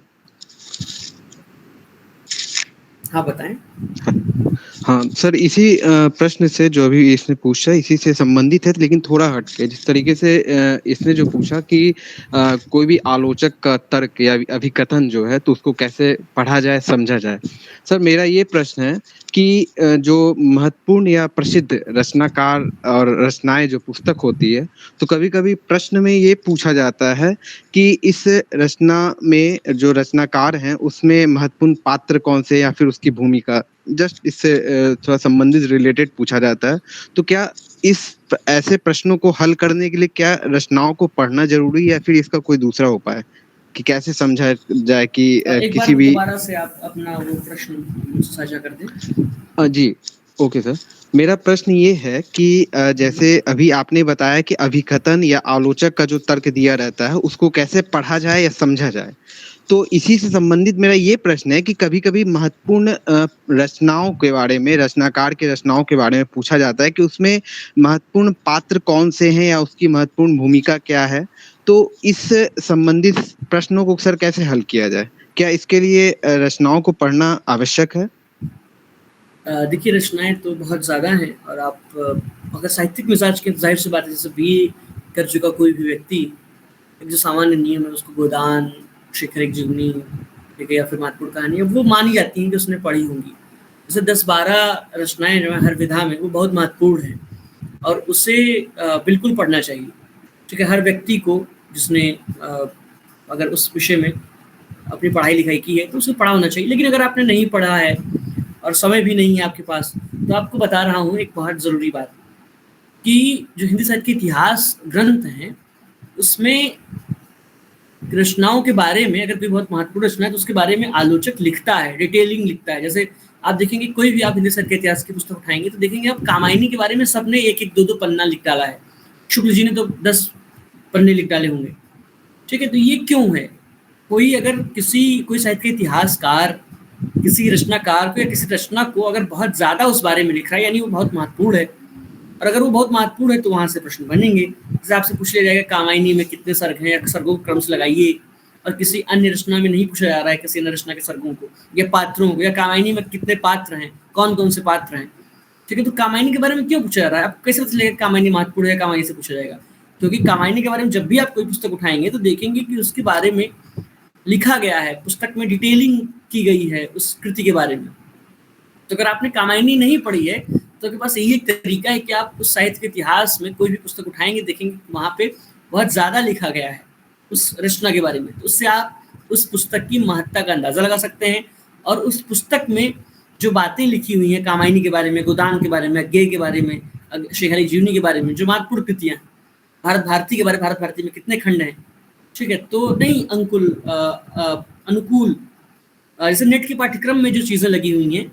हाँ, बताएं। हाँ सर, इसी प्रश्न से जो अभी इसने पूछा इसी से संबंधित है, लेकिन थोड़ा हट के। जिस तरीके से इसने जो पूछा कि कोई भी आलोचक का तर्क या अभिकथन जो है तो उसको कैसे पढ़ा जाए, समझा जाए। सर मेरा ये प्रश्न है कि जो महत्वपूर्ण या प्रसिद्ध रचनाकार और रचनाएं जो पुस्तक होती है, तो कभी-कभी प्रश्न में ये पूछा जाता है कि इस रचना में जो रचनाकार हैं उसमें महत्वपूर्ण पात्र कौन से, या फिर उसकी भूमिका, जस्ट इससे थोड़ा संबंधित रिलेटेड पूछा जाता है। तो क्या ऐसे प्रश्नों को हल करने के लिए क्या रचनाओं को पढ़ना जरूरी है, या फिर इसका कोई दूसरा उपाय कि कैसे समझा जाए कि किसी भी। दोबारा से आप अपना वो प्रश्न साझा कर दें। जी ओके सर, मेरा प्रश्न ये है कि जैसे अभी आपने बताया कि अभिकथन या आलोचक का जो तर्क दिया रहता है उसको कैसे पढ़ा जाए या समझा जाए, तो इसी से संबंधित मेरा ये प्रश्न है कि कभी-कभी महत्वपूर्ण रचनाओं के बारे में, रचनाकार के रचनाओं के बारे में पूछा जाता है कि उसमें महत्वपूर्ण पात्र कौन से हैं या उसकी महत्वपूर्ण भूमिका क्या है। तो इस संबंधित प्रश्नों को सर कैसे हल किया जाए? क्या इसके लिए रचनाओं को पढ़ना आवश्यक है? देखिए, रचनाएं तो बहुत ज़्यादा हैं, और आप अगर साहित्यिक मिजाज के, जाहिर सी बात है, जैसे बीए कर चुका कोई भी व्यक्ति, एक जो सामान्य नियम है उसको गोदान, शिखर जीवनी, ठीक है, या फिर महत्वपूर्ण कहानी, वो मानी जाती हैं कि उसने पढ़ी होंगी। जैसे 10-12 रचनाएं जो है हर विधा में, वो बहुत महत्वपूर्ण हैं और उसे बिल्कुल पढ़ना चाहिए। ठीक है, हर व्यक्ति को जिसने अगर उस विषय में अपनी पढ़ाई लिखाई की है तो उसे पढ़ा होना चाहिए। लेकिन अगर आपने नहीं पढ़ा है और समय भी नहीं है आपके पास, तो आपको बता रहा हूँ एक बहुत ज़रूरी बात, कि जो हिंदी साहित्य के इतिहास ग्रंथ हैं उसमें रचनाओं के बारे में, अगर कोई बहुत महत्वपूर्ण रचना है तो उसके बारे में आलोचक लिखता है, डिटेलिंग लिखता है। जैसे आप देखेंगे, कोई भी आप हिंदी साहित्य के इतिहास की पुस्तक उठाएंगे तो देखेंगे आप कामायनी के बारे में सबने 1-1, 2-2 पन्ना लिख डाला है। शुक्ल जी ने तो 10 पन्ने लिख डाले होंगे। ठीक है, तो ये क्यों है? कोई साहित्य के इतिहासकार किसी रचनाकार को या किसी रचना को अगर बहुत ज़्यादा उस बारे में लिख रहा है, यानी वो बहुत महत्वपूर्ण है, और अगर वो बहुत महत्वपूर्ण है तो वहाँ से प्रश्न बनेंगे। जैसे आपसे पूछ लिया जाएगा कामायनी में कितने सर्ग हैं, या सर्गों को क्रम से लगाइए, और किसी अन्य रचना में नहीं पूछा जा रहा है किसी अन्य रचना के सर्गों को या पात्रों को, या कामायनी में कितने पात्र हैं, कौन कौन से पात्र हैं। ठीक है, तो कामायनी के बारे में क्यों पूछा जा रहा है? आप कैसे पता चलेगा कामायनी महत्वपूर्ण है? कामायनी से पूछा जाएगा क्योंकि कामायनी के बारे में जब भी आप कोई पुस्तक उठाएंगे तो देखेंगे कि उसके बारे में लिखा गया है, पुस्तक में डिटेलिंग की गई है उस कृति के बारे में। तो अगर आपने कामायनी नहीं पढ़ी है तो आपके पास यही एक तरीका है कि आप उस साहित्य के इतिहास में कोई भी पुस्तक उठाएंगे, देखेंगे वहाँ पे बहुत ज़्यादा लिखा गया है उस रचना के बारे में। तो उससे आप उस पुस्तक की महत्ता का अंदाज़ा लगा सकते हैं, और उस पुस्तक में जो बातें लिखी हुई हैं कामायनी के बारे में, गोदान के बारे में, अज्ञेय के बारे में, शिखर जीवनी के बारे में, जो महत्वपूर्ण कृतियाँ, भारत भारती के बारे में, भारत भारती में कितने खंड हैं। ठीक है, तो नहीं अनुकूल, जैसे नेट के पाठ्यक्रम में जो चीज़ें लगी हुई हैं,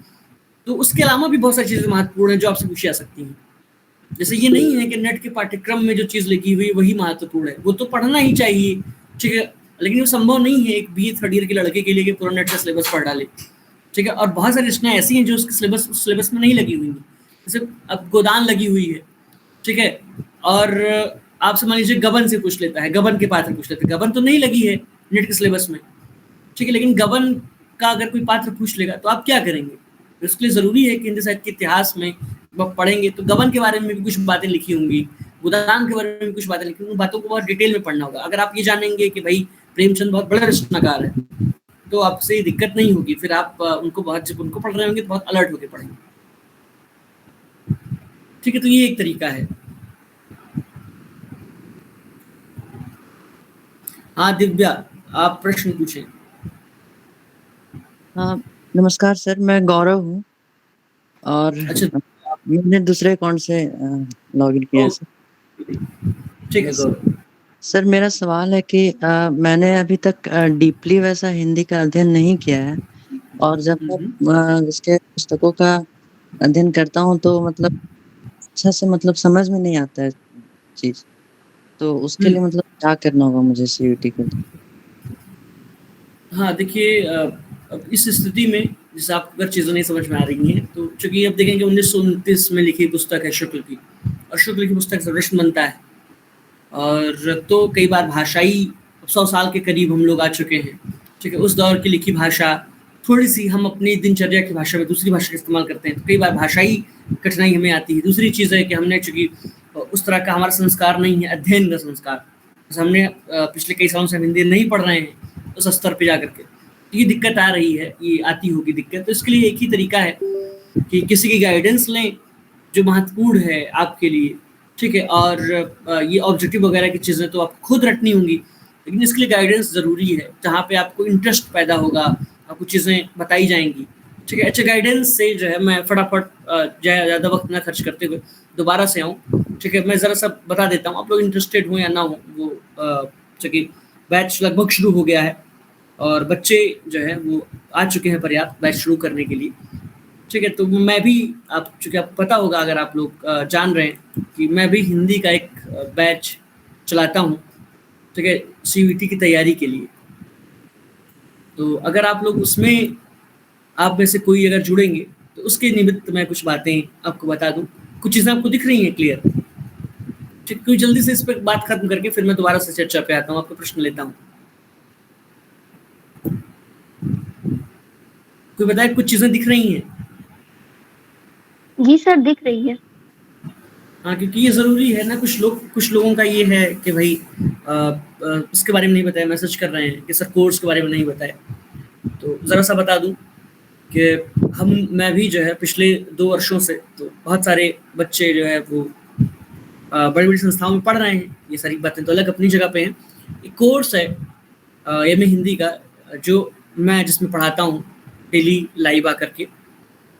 तो उसके अलावा भी बहुत सारी चीज़ें महत्वपूर्ण हैं जो आपसे पूछी जा सकती हैं। जैसे ये नहीं है कि नेट के पाठ्यक्रम में जो चीज़ लिखी हुई वही महत्वपूर्ण है, वो तो पढ़ना ही चाहिए, ठीक है, लेकिन वो संभव नहीं है एक बीए थर्ड ईयर के लड़के के लिए कि पूरा नेट का सिलेबस पढ़ डाले, ठीक है। और बहुत सारी रचनाएं ऐसी हैं जो उसके सिलेबस में नहीं लगी हुई हैं, जैसे अब गोदान लगी हुई है, ठीक है, और आपसे मान लीजिए गबन से पूछ लेता है, गबन के पात्र पूछ लेते हैं, गबन तो नहीं लगी है नेट के सिलेबस में, ठीक है, लेकिन गबन का अगर कोई पात्र पूछ लेगा तो आप क्या करेंगे? तो इसके लिए ज़रूरी है कि हिंदी साहित्य के इतिहास में जब पढ़ेंगे तो गबन के बारे में भी कुछ बातें लिखी होंगी, गोदान के बारे में भी कुछ बातें लिखी होंगी, उन बातों को बहुत डिटेल में पढ़ना होगा। अगर आप ये जानेंगे कि भाई प्रेमचंद बहुत बड़ा रचनाकार है, तो आपसे दिक्कत नहीं होगी, फिर आप जब उनको पढ़ रहे होंगे तो बहुत अलर्ट होकर पढ़ेंगे, ठीक है। तो ये एक तरीका है। हाँ दिव्या, आप प्रश्न पूछें। हाँ नमस्कार सर, मैं गौरव हूँ और अच्छा, मैंने दूसरे अकाउंट से लॉगिन किया है सर। ठीक है गौरव। सर मेरा सवाल है कि मैंने अभी तक डीपली वैसा हिंदी का अध्ययन नहीं किया है, और जब मैं इसके पुस्तकों का अध्ययन करता हूँ तो मतलब अच्छा से मतलब समझ में नहीं आता है चीज, तो उसके लिए मतलब क्या करना होगा मुझे सीयूटी के लिए? हाँ देखिए, अब इस स्थिति में जैसे आपको अगर चीज़ें नहीं समझ में आ रही हैं, तो चूंकि अब देखेंगे 1929 में लिखी पुस्तक है शुक्ल की, और शुक्ल की पुस्तक से प्रश्न बनता है, और तो कई बार भाषाई 100 साल के करीब हम लोग आ चुके हैं, ठीक है। उस दौर की लिखी भाषा थोड़ी सी हम अपनी दिनचर्या की भाषा में दूसरी भाषा का इस्तेमाल करते हैं, तो कई बार भाषाई कठिनाई हमें आती है। दूसरी चीज़ है कि हमने चूँकि उस तरह का हमारा संस्कार नहीं है, अध्ययन का संस्कार, हमने पिछले कई सालों से हम हिंदी नहीं पढ़ रहे हैं उस स्तर पे जा करके, तो ये दिक्कत आ रही है, ये आती होगी दिक्कत। तो इसके लिए एक ही तरीका है कि किसी की गाइडेंस लें जो महत्वपूर्ण है आपके लिए, ठीक है। और ये ऑब्जेक्टिव वगैरह की चीज़ें तो आपको खुद रटनी होंगी, लेकिन इसके लिए गाइडेंस ज़रूरी है, जहाँ पे आपको इंटरेस्ट पैदा होगा, आपको चीज़ें बताई जाएंगी, ठीक है। अच्छा गाइडेंस से जो है मैं फटाफट ज़्यादा वक्त ना खर्च करते हुए दोबारा से आऊँ, ठीक है। मैं ज़रा सा बता देता हूँ, आप लोग इंटरेस्टेड हो या ना हो, वो चूँकि बैच लगभग शुरू हो गया है और बच्चे जो है वो आ चुके हैं पर्याप्त बैच शुरू करने के लिए, ठीक है। तो मैं भी, आप चूँकि आपको पता होगा, अगर आप लोग जान रहे हैं कि मैं भी हिंदी का एक बैच चलाता हूँ, ठीक है, सीयूईटी की तैयारी के लिए। तो अगर आप लोग उसमें, आप में से कोई अगर जुड़ेंगे तो उसके निमित्त मैं कुछ बातें आपको बता दूं। कुछ चीज़ें आपको दिख रही हैं क्लियर? ठीक, कोई जल्दी से इस पर बात खत्म करके फिर मैं दोबारा से चर्चा पे आता हूँ, आपको प्रश्न लेता हूँ। कोई बताए, कुछ चीज़ें दिख रही हैं? जी सर, दिख रही है। हाँ, क्योंकि ये ज़रूरी है ना, कुछ लोगों का ये है कि भाई इसके बारे में नहीं बताया, मैसेज कर रहे हैं कि सर कोर्स के बारे में नहीं बताया। तो ज़रा सा बता दूं कि मैं भी जो है पिछले 2 वर्षों से तो बहुत सारे बच्चे जो है वो बड़ी-बड़ी संस्थाओं में पढ़ रहे हैं। ये सारी बातें तो अलग अपनी जगह पे हैं। एक कोर्स है एमए हिंदी का, जो मैं जिसमें पढ़ाता हूँ डेली लाइव आकर के,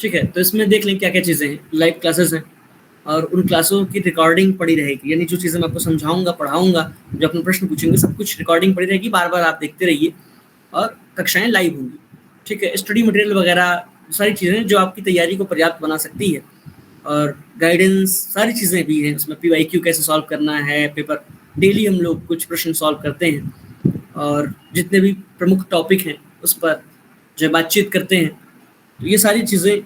ठीक है। तो इसमें देख लें क्या-क्या चीज़ें हैं। लाइव क्लासेस हैं और उन क्लासों की रिकॉर्डिंग पड़ी रहेगी, यानी जो चीज़ें मैं आपको समझाऊँगा, पढ़ाऊँगा, जो अपने प्रश्न पूछेंगे, सब कुछ रिकॉर्डिंग पड़ी रहेगी, बार-बार आप देखते रहिए और कक्षाएँ लाइव होंगी, ठीक है। स्टडी मटेरियल वगैरह सारी चीज़ें जो आपकी तैयारी को पर्याप्त बना सकती है, और गाइडेंस सारी चीज़ें भी हैं उसमें। पीवाईक्यू कैसे सॉल्व करना है, पेपर डेली हम लोग कुछ प्रश्न सॉल्व करते हैं, और जितने भी प्रमुख टॉपिक हैं उस पर जो बातचीत करते हैं। तो ये सारी चीज़ें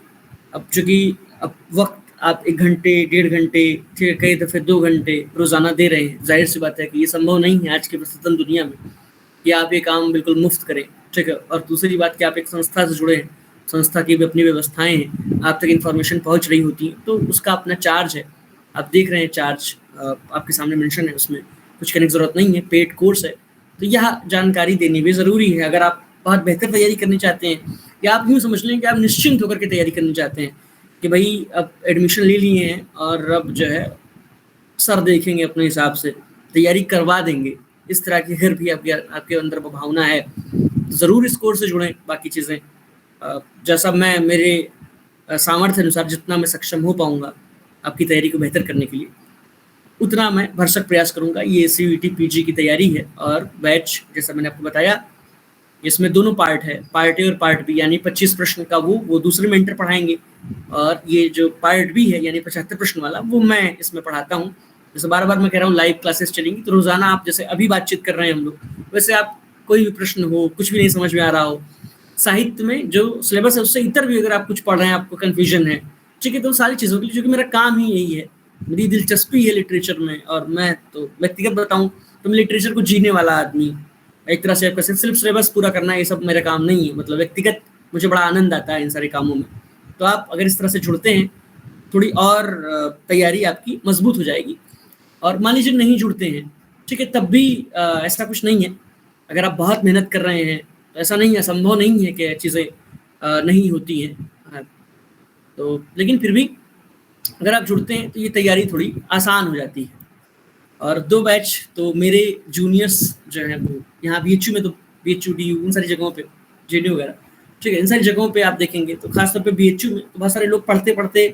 अब चूँकि अब वक्त आप 1 घंटे, 1.5 घंटे, ठीक है, कई दफ़े 2 घंटे रोज़ाना दे रहे हैं। ज़ाहिर सी बात है कि ये संभव नहीं है आज की प्रस्तुतन दुनिया में कि आप ये काम बिल्कुल मुफ्त करें, ठीक है। और दूसरी बात कि आप एक संस्था से जुड़े हैं, संस्था की भी अपनी व्यवस्थाएँ हैं, आप तक इन्फॉर्मेशन पहुँच रही होती है, तो उसका अपना चार्ज है। आप देख रहे हैं चार्ज आपके सामने मेंशन है, उसमें कुछ करने की ज़रूरत नहीं है, पेड कोर्स है। तो यह जानकारी देनी भी ज़रूरी है। अगर आप बहुत बेहतर तैयारी करनी चाहते हैं, या आप यूँ समझ लें कि आप निश्चिंत होकर के तैयारी करनी चाहते हैं कि भाई अब एडमिशन ले लिए हैं और अब जो है सर देखेंगे अपने हिसाब से, तैयारी करवा देंगे, इस तरह की अगर भी आपके अंदर वो भावना है, तो ज़रूर इस कोर्स से जुड़ें। बाकी चीज़ें जैसा मैं मेरे सामर्थ्य अनुसार जितना मैं सक्षम हो पाऊँगा आपकी तैयारी को बेहतर करने के लिए, उतना मैं भरसक प्रयास करूँगा। ये सीयूईटी पीजी की तैयारी है, और बैच जैसा मैंने आपको बताया इसमें दोनों पार्ट है, पार्ट ए और पार्ट बी, यानी 25 प्रश्न का वो दूसरे मेंटर पढ़ाएंगे, और ये जो पार्ट बी है यानी 75 प्रश्न वाला वो मैं इसमें पढ़ाता हूँ। जैसे बार-बार मैं कह रहा हूँ लाइव क्लासेस चलेंगी, तो रोज़ाना आप जैसे अभी बातचीत कर रहे हैं हम लोग, वैसे आप कोई भी प्रश्न हो, कुछ भी नहीं समझ में आ रहा हो, साहित्य में जो सिलेबस है उससे इतर भी अगर आप कुछ पढ़ रहे हैं, आपको कन्फ्यूजन है, ठीक है, तो सारी चीज़ों के लिए, क्योंकि मेरा काम ही यही है, मेरी दिलचस्पी है लिटरेचर में, और मैं तो व्यक्तिगत बताऊँ तो मैं लिटरेचर को जीने वाला आदमी, एक तरह से सिर्फ सिलेबस पूरा करना ये सब मेरा काम नहीं है, मतलब व्यक्तिगत मुझे बड़ा आनंद आता है इन सारे कामों में। तो आप अगर इस तरह से जुड़ते हैं, थोड़ी और तैयारी आपकी मजबूत हो जाएगी। और मान लीजिए नहीं जुड़ते हैं, ठीक है, तब भी ऐसा कुछ नहीं है, अगर आप बहुत मेहनत कर रहे हैं तो ऐसा नहीं है, संभव नहीं है कि चीज़ें नहीं होती हैं। तो लेकिन फिर भी अगर आप जुड़ते हैं तो ये तैयारी थोड़ी आसान हो जाती है। और 2 बैच तो मेरे जूनियर्स जो हैं वो यहाँ BHU में, तो BHU DU इन सारी जगहों पे, JDU वगैरह, ठीक है, इन सारी जगहों पे आप देखेंगे तो खासतौर पे BHU में तो बहुत सारे लोग पढ़ते-पढ़ते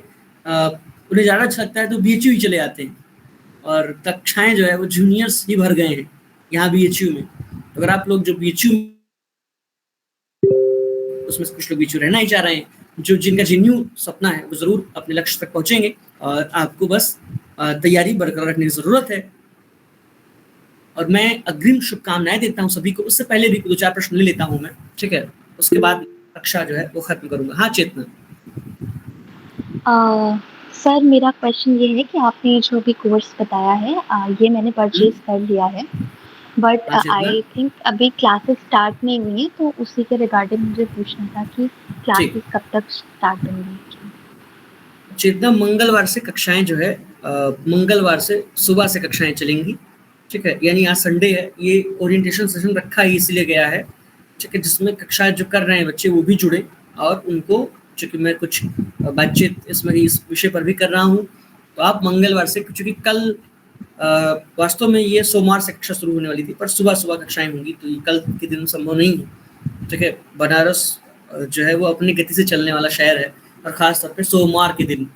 उन्हें ज़्यादा अच्छा लगता है तो BHU ही चले आते हैं, और कक्षाएँ जो है वो जूनियर्स ही भर गए हैं यहाँ BHU में। तो अगर आप लोग जो BHU उसमें से कुछ लोग BHU रहना ही चाह रहे हैं, जो जिनका JNU सपना है वो ज़रूर अपने लक्ष्य तक पहुँचेंगे, और आपको बस तैयारी बरकरार रखने की ज़रूरत है। और मैं अग्रिम शुभकामनाएं देता हूँ सभी को। उससे पहले भी 2-4 प्रश्न ले लेता हूँ मैं, ठीक है, उसके बाद कक्षा जो है वो खत्म करूँगा। हाँ चेतना। सर मेरा क्वेश्चन ये है कि आपने जो भी कोर्स बताया है ये मैंने परचेज कर लिया है, बट आई थिंक अभी क्लासेस स्टार्ट नहीं हुई है, तो उसी के रिगार्डिंग मुझे पूछना था कि क्लासेस कब तक स्टार्ट होंगी। चेतना, मंगलवार से कक्षाएं जो है मंगलवार से सुबह से कक्षाएं चलेंगी, ठीक है, यानी आज संडे है, ये ओरिएंटेशन सेशन रखा ही इसलिए गया है, ठीक है, जिसमें कक्षाएं जो कर रहे हैं बच्चे वो भी जुड़े, और उनको चूँकि मैं कुछ बातचीत इसमें इस विषय पर भी कर रहा हूँ, तो आप मंगलवार से, चूँकि कल वास्तव में ये सोमवार से कक्षा शुरू होने वाली थी, पर सुबह कक्षाएं होंगी, तो ये कल के दिन संभव नहीं है, ठीक है। बनारस जो है वो अपनी गति से चलने वाला शहर है, और ख़ास तौर पे सोमवार के दिन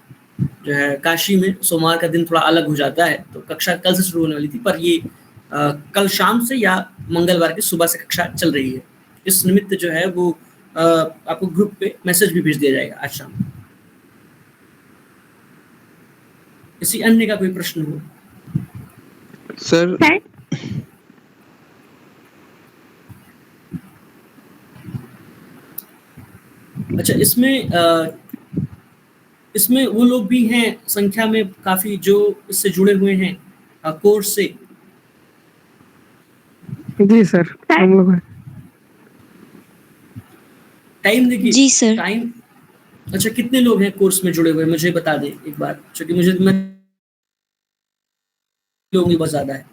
जो है काशी में सोमवार का दिन थोड़ा अलग हो जाता है, तो कक्षा कल से शुरू होने वाली थी, पर ये कल शाम से या मंगलवार की सुबह से कक्षा चल रही है। इस निमित्त जो है वो आपको ग्रुप पे मैसेज भी भेज दिया जाएगा आज शाम। किसी अन्य का कोई प्रश्न हो? सर अच्छा, इसमें वो लोग भी हैं संख्या में काफी जो इससे जुड़े हुए हैं कोर्स से। जी सर, हम लोग हैं। टाइम देखिए। जी सर। टाइम, अच्छा कितने लोग हैं कोर्स में जुड़े हुए, मुझे बता दें एक बार, क्योंकि मैं लोग भी बहुत ज्यादा है।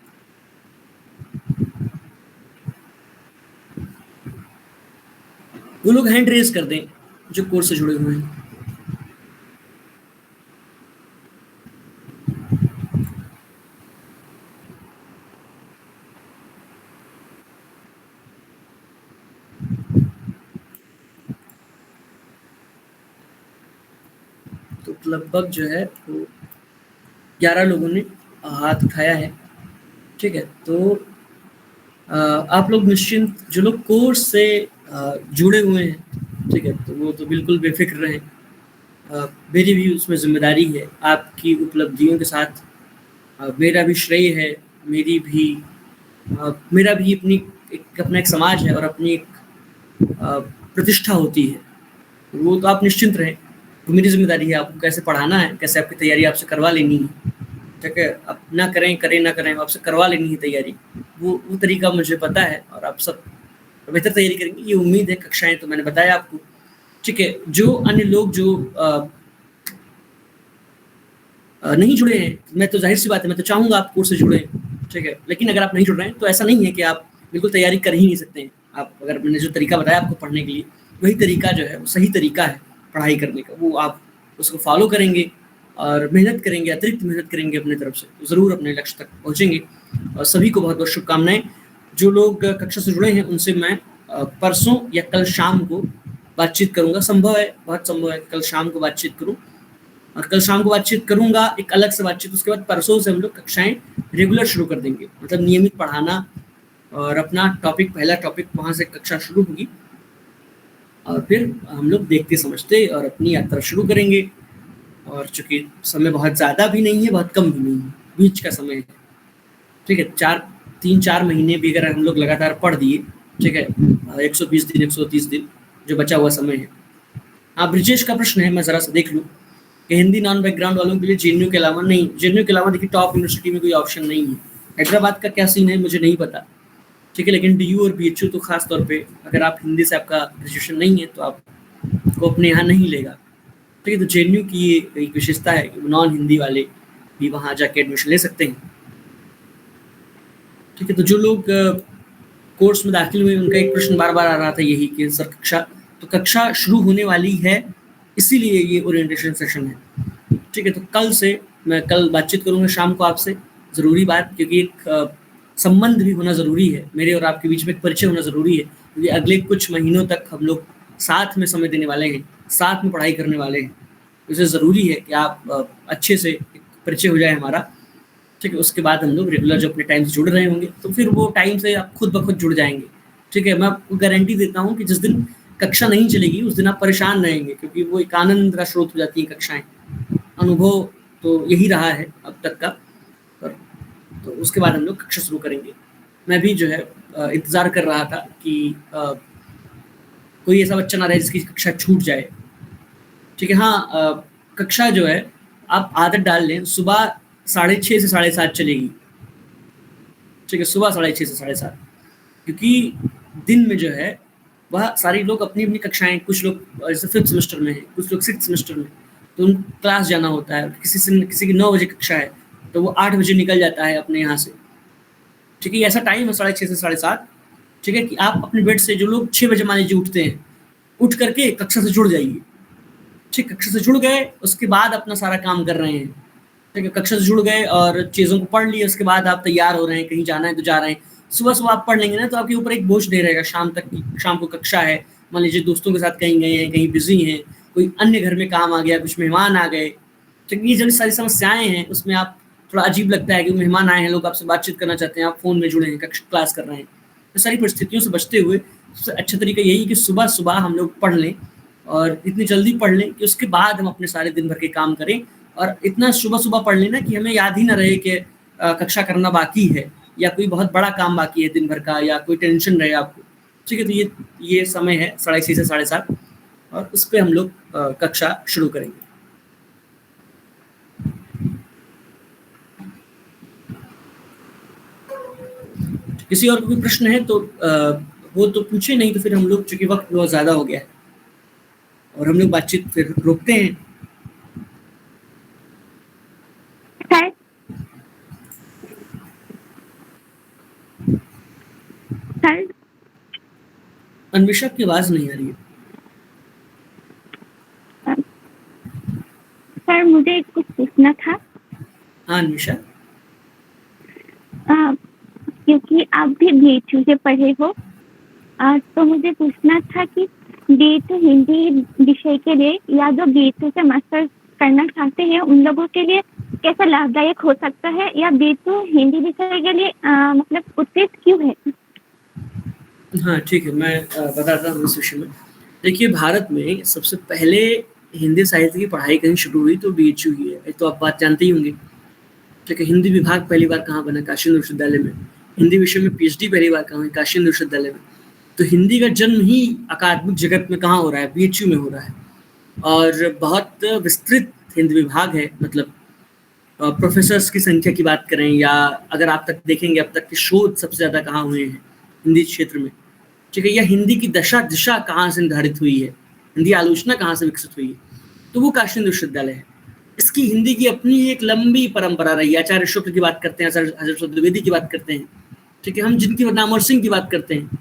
वो लोग हैंड रेज कर दें जो कोर्स से जुड़े हुए हैं। तो लगभग जो है वो 11 लोगों ने हाथ उठाया है, ठीक है। तो आप लोग निश्चिंत, जो लोग कोर्स से जुड़े हुए हैं, ठीक है, तो वो तो बिल्कुल बेफिक्र रहें। मेरी भी उसमें जिम्मेदारी है, आपकी उपलब्धियों के साथ मेरा भी श्रेय है, मेरा भी अपना एक समाज है और अपनी एक प्रतिष्ठा होती है, वो तो आप निश्चिंत रहें। तो मेरी जिम्मेदारी है आपको कैसे पढ़ाना है, कैसे आपकी तैयारी आपसे करवा लेनी है, ठीक है। आप ना करें आपसे करवा लेनी है तैयारी, वो तरीका मुझे पता है, और आप सब बेहतर तैयारी करेंगे ये उम्मीद है। कक्षाएं तो मैंने बताया आपको, ठीक है। जो अन्य लोग जो नहीं जुड़े हैं, मैं तो जाहिर सी बात है, मैं तो चाहूँगा आप कोर्स से जुड़े, ठीक है, लेकिन अगर आप नहीं जुड़ रहे हैं तो ऐसा नहीं है कि आप बिल्कुल तैयारी कर ही नहीं सकते हैं। आप अगर मैंने जो तरीका बताया आपको पढ़ने के लिए, वही तरीका जो है वो सही तरीका है पढ़ाई करने का, वो आप उसको फॉलो करेंगे और मेहनत करेंगे, अतिरिक्त मेहनत करेंगे अपनी तरफ से, तो ज़रूर अपने लक्ष्य तक पहुँचेंगे। और सभी को बहुत बहुत शुभकामनाएं। जो लोग कक्षा से जुड़े हैं उनसे मैं परसों या कल शाम को बातचीत करूँगा, संभव है, बहुत संभव है कल शाम को बातचीत करूँ, और कल शाम को बातचीत करूँगा एक अलग से बातचीत। उसके बाद परसों से हम लोग कक्षाएं रेगुलर शुरू कर देंगे, मतलब नियमित पढ़ाना और अपना पहला टॉपिक वहाँ से कक्षा शुरू होगी और फिर हम लोग देखते समझते और अपनी यात्रा शुरू करेंगे। और चूँकि समय बहुत ज़्यादा भी नहीं है, बहुत कम भी नहीं है, बीच का समय है, ठीक है। 3-4 महीने भी अगर हम लोग लगातार पढ़ दिए, ठीक है, 120 दिन 130 दिन जो बचा हुआ समय है। हाँ, ब्रिजेश का प्रश्न है, मैं ज़रा सा देख लूँ कि हिंदी नॉन बैकग्राउंड वालों के लिए जेएनयू के अलावा नहीं, जेएनयू के अलावा देखिए टॉप यूनिवर्सिटी में कोई ऑप्शन नहीं है। हैदराबाद का क्या सीन है मुझे नहीं पता, ठीक है, लेकिन डीयू और बीएचयू तो खास तौर पे अगर आप हिंदी से आपका ग्रेजुएशन नहीं है तो आपको अपने यहाँ नहीं लेगा, ठीक है। तो जेएनयू की ये एक विशेषता है कि नॉन हिंदी वाले भी वहाँ जाके एडमिशन ले सकते हैं, ठीक है। तो जो लोग कोर्स में दाखिल हुए उनका एक प्रश्न बार बार आ रहा था यही कि सर कक्षा शुरू होने वाली है, इसीलिए ये ओरिएंटेशन सेशन है, ठीक है। तो मैं कल बातचीत करूँगा शाम को आपसे, ज़रूरी बात, क्योंकि एक संबंध भी होना ज़रूरी है, मेरे और आपके बीच में एक परिचय होना ज़रूरी है, क्योंकि अगले कुछ महीनों तक हम लोग साथ में समय देने वाले हैं, साथ में पढ़ाई करने वाले हैं। इसलिए ज़रूरी है कि आप अच्छे से परिचय हो जाए हमारा, ठीक है। उसके बाद हम लोग रेगुलर जो अपने टाइम से जुड़ रहे होंगे तो फिर वो टाइम से आप खुद ब खुद जुड़ जाएंगे, ठीक है। मैं आपको गारंटी देता हूँ कि जिस दिन कक्षा नहीं चलेगी उस दिन आप परेशान रहेंगे, क्योंकि वो एक आनंद का स्रोत हो जाती है कक्षाएं। अनुभव तो यही रहा है अब तक का, तो उसके बाद हम लोग कक्षा शुरू करेंगे। मैं भी जो है इंतज़ार कर रहा था कि कोई ऐसा बच्चा ना रहे जिसकी कक्षा छूट जाए, ठीक है। हाँ, कक्षा जो है आप आदत डाल लें, सुबह 6:30 से 7:30 चलेगी, ठीक है, सुबह 6:30 से 7:30, क्योंकि दिन में जो है वह सारे लोग अपनी अपनी कक्षाएं, कुछ लोग जैसे 5th सेमेस्टर में हैं, कुछ लोग 6th सेमेस्टर में, तो उन क्लास जाना होता है। किसी की 9 बजे कक्षा है तो वो 8 बजे निकल जाता है अपने यहाँ से, ठीक है। ऐसा टाइम है 6:30 से 7:30, ठीक है, कि आप अपने बेड से, जो लोग 6 बजे मान लीजिए उठते हैं, उठ करके कक्षा से जुड़ जाइए, ठीक। कक्षा से जुड़ गए, उसके बाद अपना सारा काम कर रहे हैं, ठीक है। कक्षा से जुड़ गए और चीज़ों को पढ़ लिया, उसके बाद आप तैयार हो रहे हैं, कहीं जाना है तो जा रहे हैं। सुबह आप पढ़ लेंगे ना तो आपके ऊपर एक बोझ नहीं रहेगा शाम को कक्षा है, मान लीजिए दोस्तों के साथ कहीं गए हैं, कहीं बिजी हैं, कोई अन्य घर में काम आ गया, कुछ मेहमान आ गए, ठीक। ये जो सारी समस्याएं हैं उसमें आप थोड़ा अजीब लगता है कि मेहमान आए हैं, लोग आपसे बातचीत करना चाहते हैं, आप फ़ोन में जुड़े हैं, क्लास कर रहे हैं। तो सारी परिस्थितियों से बचते हुए सबसे अच्छा तरीका यही कि सुबह हम लोग पढ़ लें, और इतनी जल्दी पढ़ लें कि उसके बाद हम अपने सारे दिन भर के काम करें, और इतना सुबह पढ़ लेना कि हमें याद ही ना रहे कि कक्षा करना बाकी है, या कोई बहुत बड़ा काम बाकी है दिन भर का, या कोई टेंशन रहे आपको, ठीक है। तो ये समय है 6:30 से 7:30, और उस पर हम लोग कक्षा शुरू करेंगे। किसी और को कोई प्रश्न है तो वो तो पूछे, नहीं तो फिर हम लोग, चूँकि वक्त बहुत ज़्यादा हो गया है और हम लोग बातचीत फिर रोकते हैं। अन्वेषा की आवाज़ नहीं आ रही है। सर मुझे कुछ पूछना था। हाँ अन्वेषा। क्योंकि आप भी बीएचयू से पढ़े हो, तो मुझे पूछना था कि बीएचयू हिंदी विषय के लिए, या जो बीएचयू से मास्टर्स करना चाहते हैं उन लोगों के लिए कैसा लाभदायक हो सकता है, या बीएचयू हिंदी विषय के लिए मतलब उत्कृष्ट क्यों है? हाँ ठीक है, मैं बताता हूँ इस विषय में। देखिए, भारत में सबसे पहले हिंदी साहित्य की पढ़ाई कहीं शुरू हुई तो बीएचयू ही है, तो आप बात जानते ही होंगे। ठीक है, हिंदी विभाग पहली बार कहाँ बना? काशी हिंदू विश्वविद्यालय में। हिंदी विषय में पीएचडी पहली बार कहाँ हुई? काशी हिंदू विश्वविद्यालय में। तो हिंदी का जन्म ही अकादमिक जगत में कहाँ हो रहा है? बीएचयू में हो रहा है। और बहुत विस्तृत हिंदी विभाग है, मतलब प्रोफेसर्स की संख्या की बात करें, या अगर आप तक देखेंगे अब तक के शोध सबसे ज़्यादा कहाँ हुए हैं हिंदी क्षेत्र में। ठीक है, या हिंदी की दिशा कहाँ से निर्धारित हुई है, हिंदी आलोचना कहाँ से विकसित हुई है, तो वो काशी हिंदू विश्वविद्यालय है। इसकी हिंदी की अपनी एक लंबी परंपरा रही है। आचार्य शुक्ल की बात करते हैं, आचार्य हजरत द्विवेदी की बात करते हैं, ठीक है, हम जिनकी नामवर सिंह की बात करते हैं,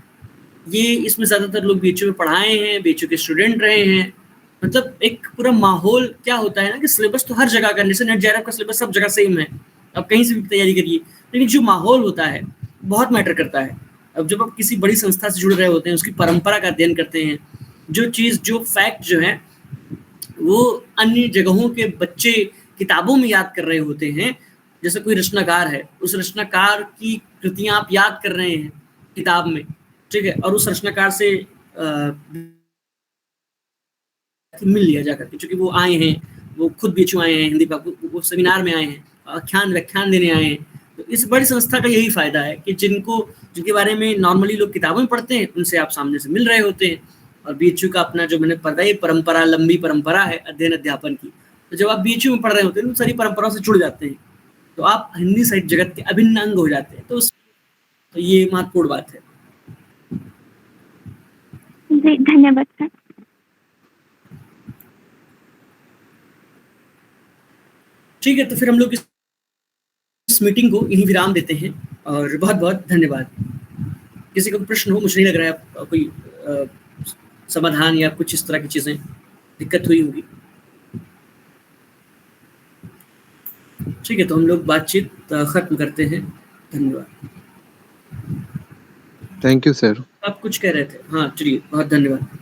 ये इसमें ज़्यादातर लोग बीएचयू में पढ़ाए हैं, बीएचयू के स्टूडेंट रहे हैं। मतलब एक पूरा माहौल क्या होता है ना कि सिलेबस तो हर जगह का, जैसे नेट जेआरएफ का सिलेबस सब जगह सेम है, आप कहीं से भी तैयारी करिए, लेकिन जो माहौल होता है बहुत मैटर करता है। अब जब आप किसी बड़ी संस्था से जुड़ रहे होते हैं, उसकी परंपरा का अध्ययन करते हैं, जो फैक्ट जो है वो अन्य जगहों के बच्चे किताबों में याद कर रहे होते हैं, जैसे कोई रचनाकार है, उस रचनाकार की कृतियाँ आप याद कर रहे हैं, किताब में, ठीक है, और उस रचनाकार से मिल लिया जाकर के, क्योंकि वो आए हैं, वो खुद बीएचयू आए हैं हिंदी का, वो सेमिनार में आए हैं, व्याख्यान देने आए हैं। तो इस बड़ी संस्था का यही फायदा है कि जिनके बारे में नॉर्मली लोग किताबों में पढ़ते हैं, उनसे आप सामने से मिल रहे होते हैं। और बीएचयू का अपना जो मैंने पढ़ा, ये परंपरा, लंबी परंपरा है अध्ययन अध्यापन की। तो जब आप बीएचयू में पढ़ रहे होते हैं तो सारी परंपराओं से जुड़ जाते हैं, तो आप हिंदी साहित्य जगत के अभिन्न अंग हो जाते हैं। तो ये महत्वपूर्ण बात है। जी धन्यवाद सर। ठीक है, तो फिर हम लोग इस मीटिंग को यहीं विराम देते हैं और बहुत बहुत धन्यवाद। किसी को प्रश्न हो, मुझे नहीं लग रहा है कोई समाधान या कुछ इस तरह की चीजें दिक्कत हुई होगी। ठीक है, तो हम लोग बातचीत खत्म करते हैं। धन्यवाद। Thank you sir. आप कुछ कह रहे थे? हाँ चलिए, बहुत धन्यवाद।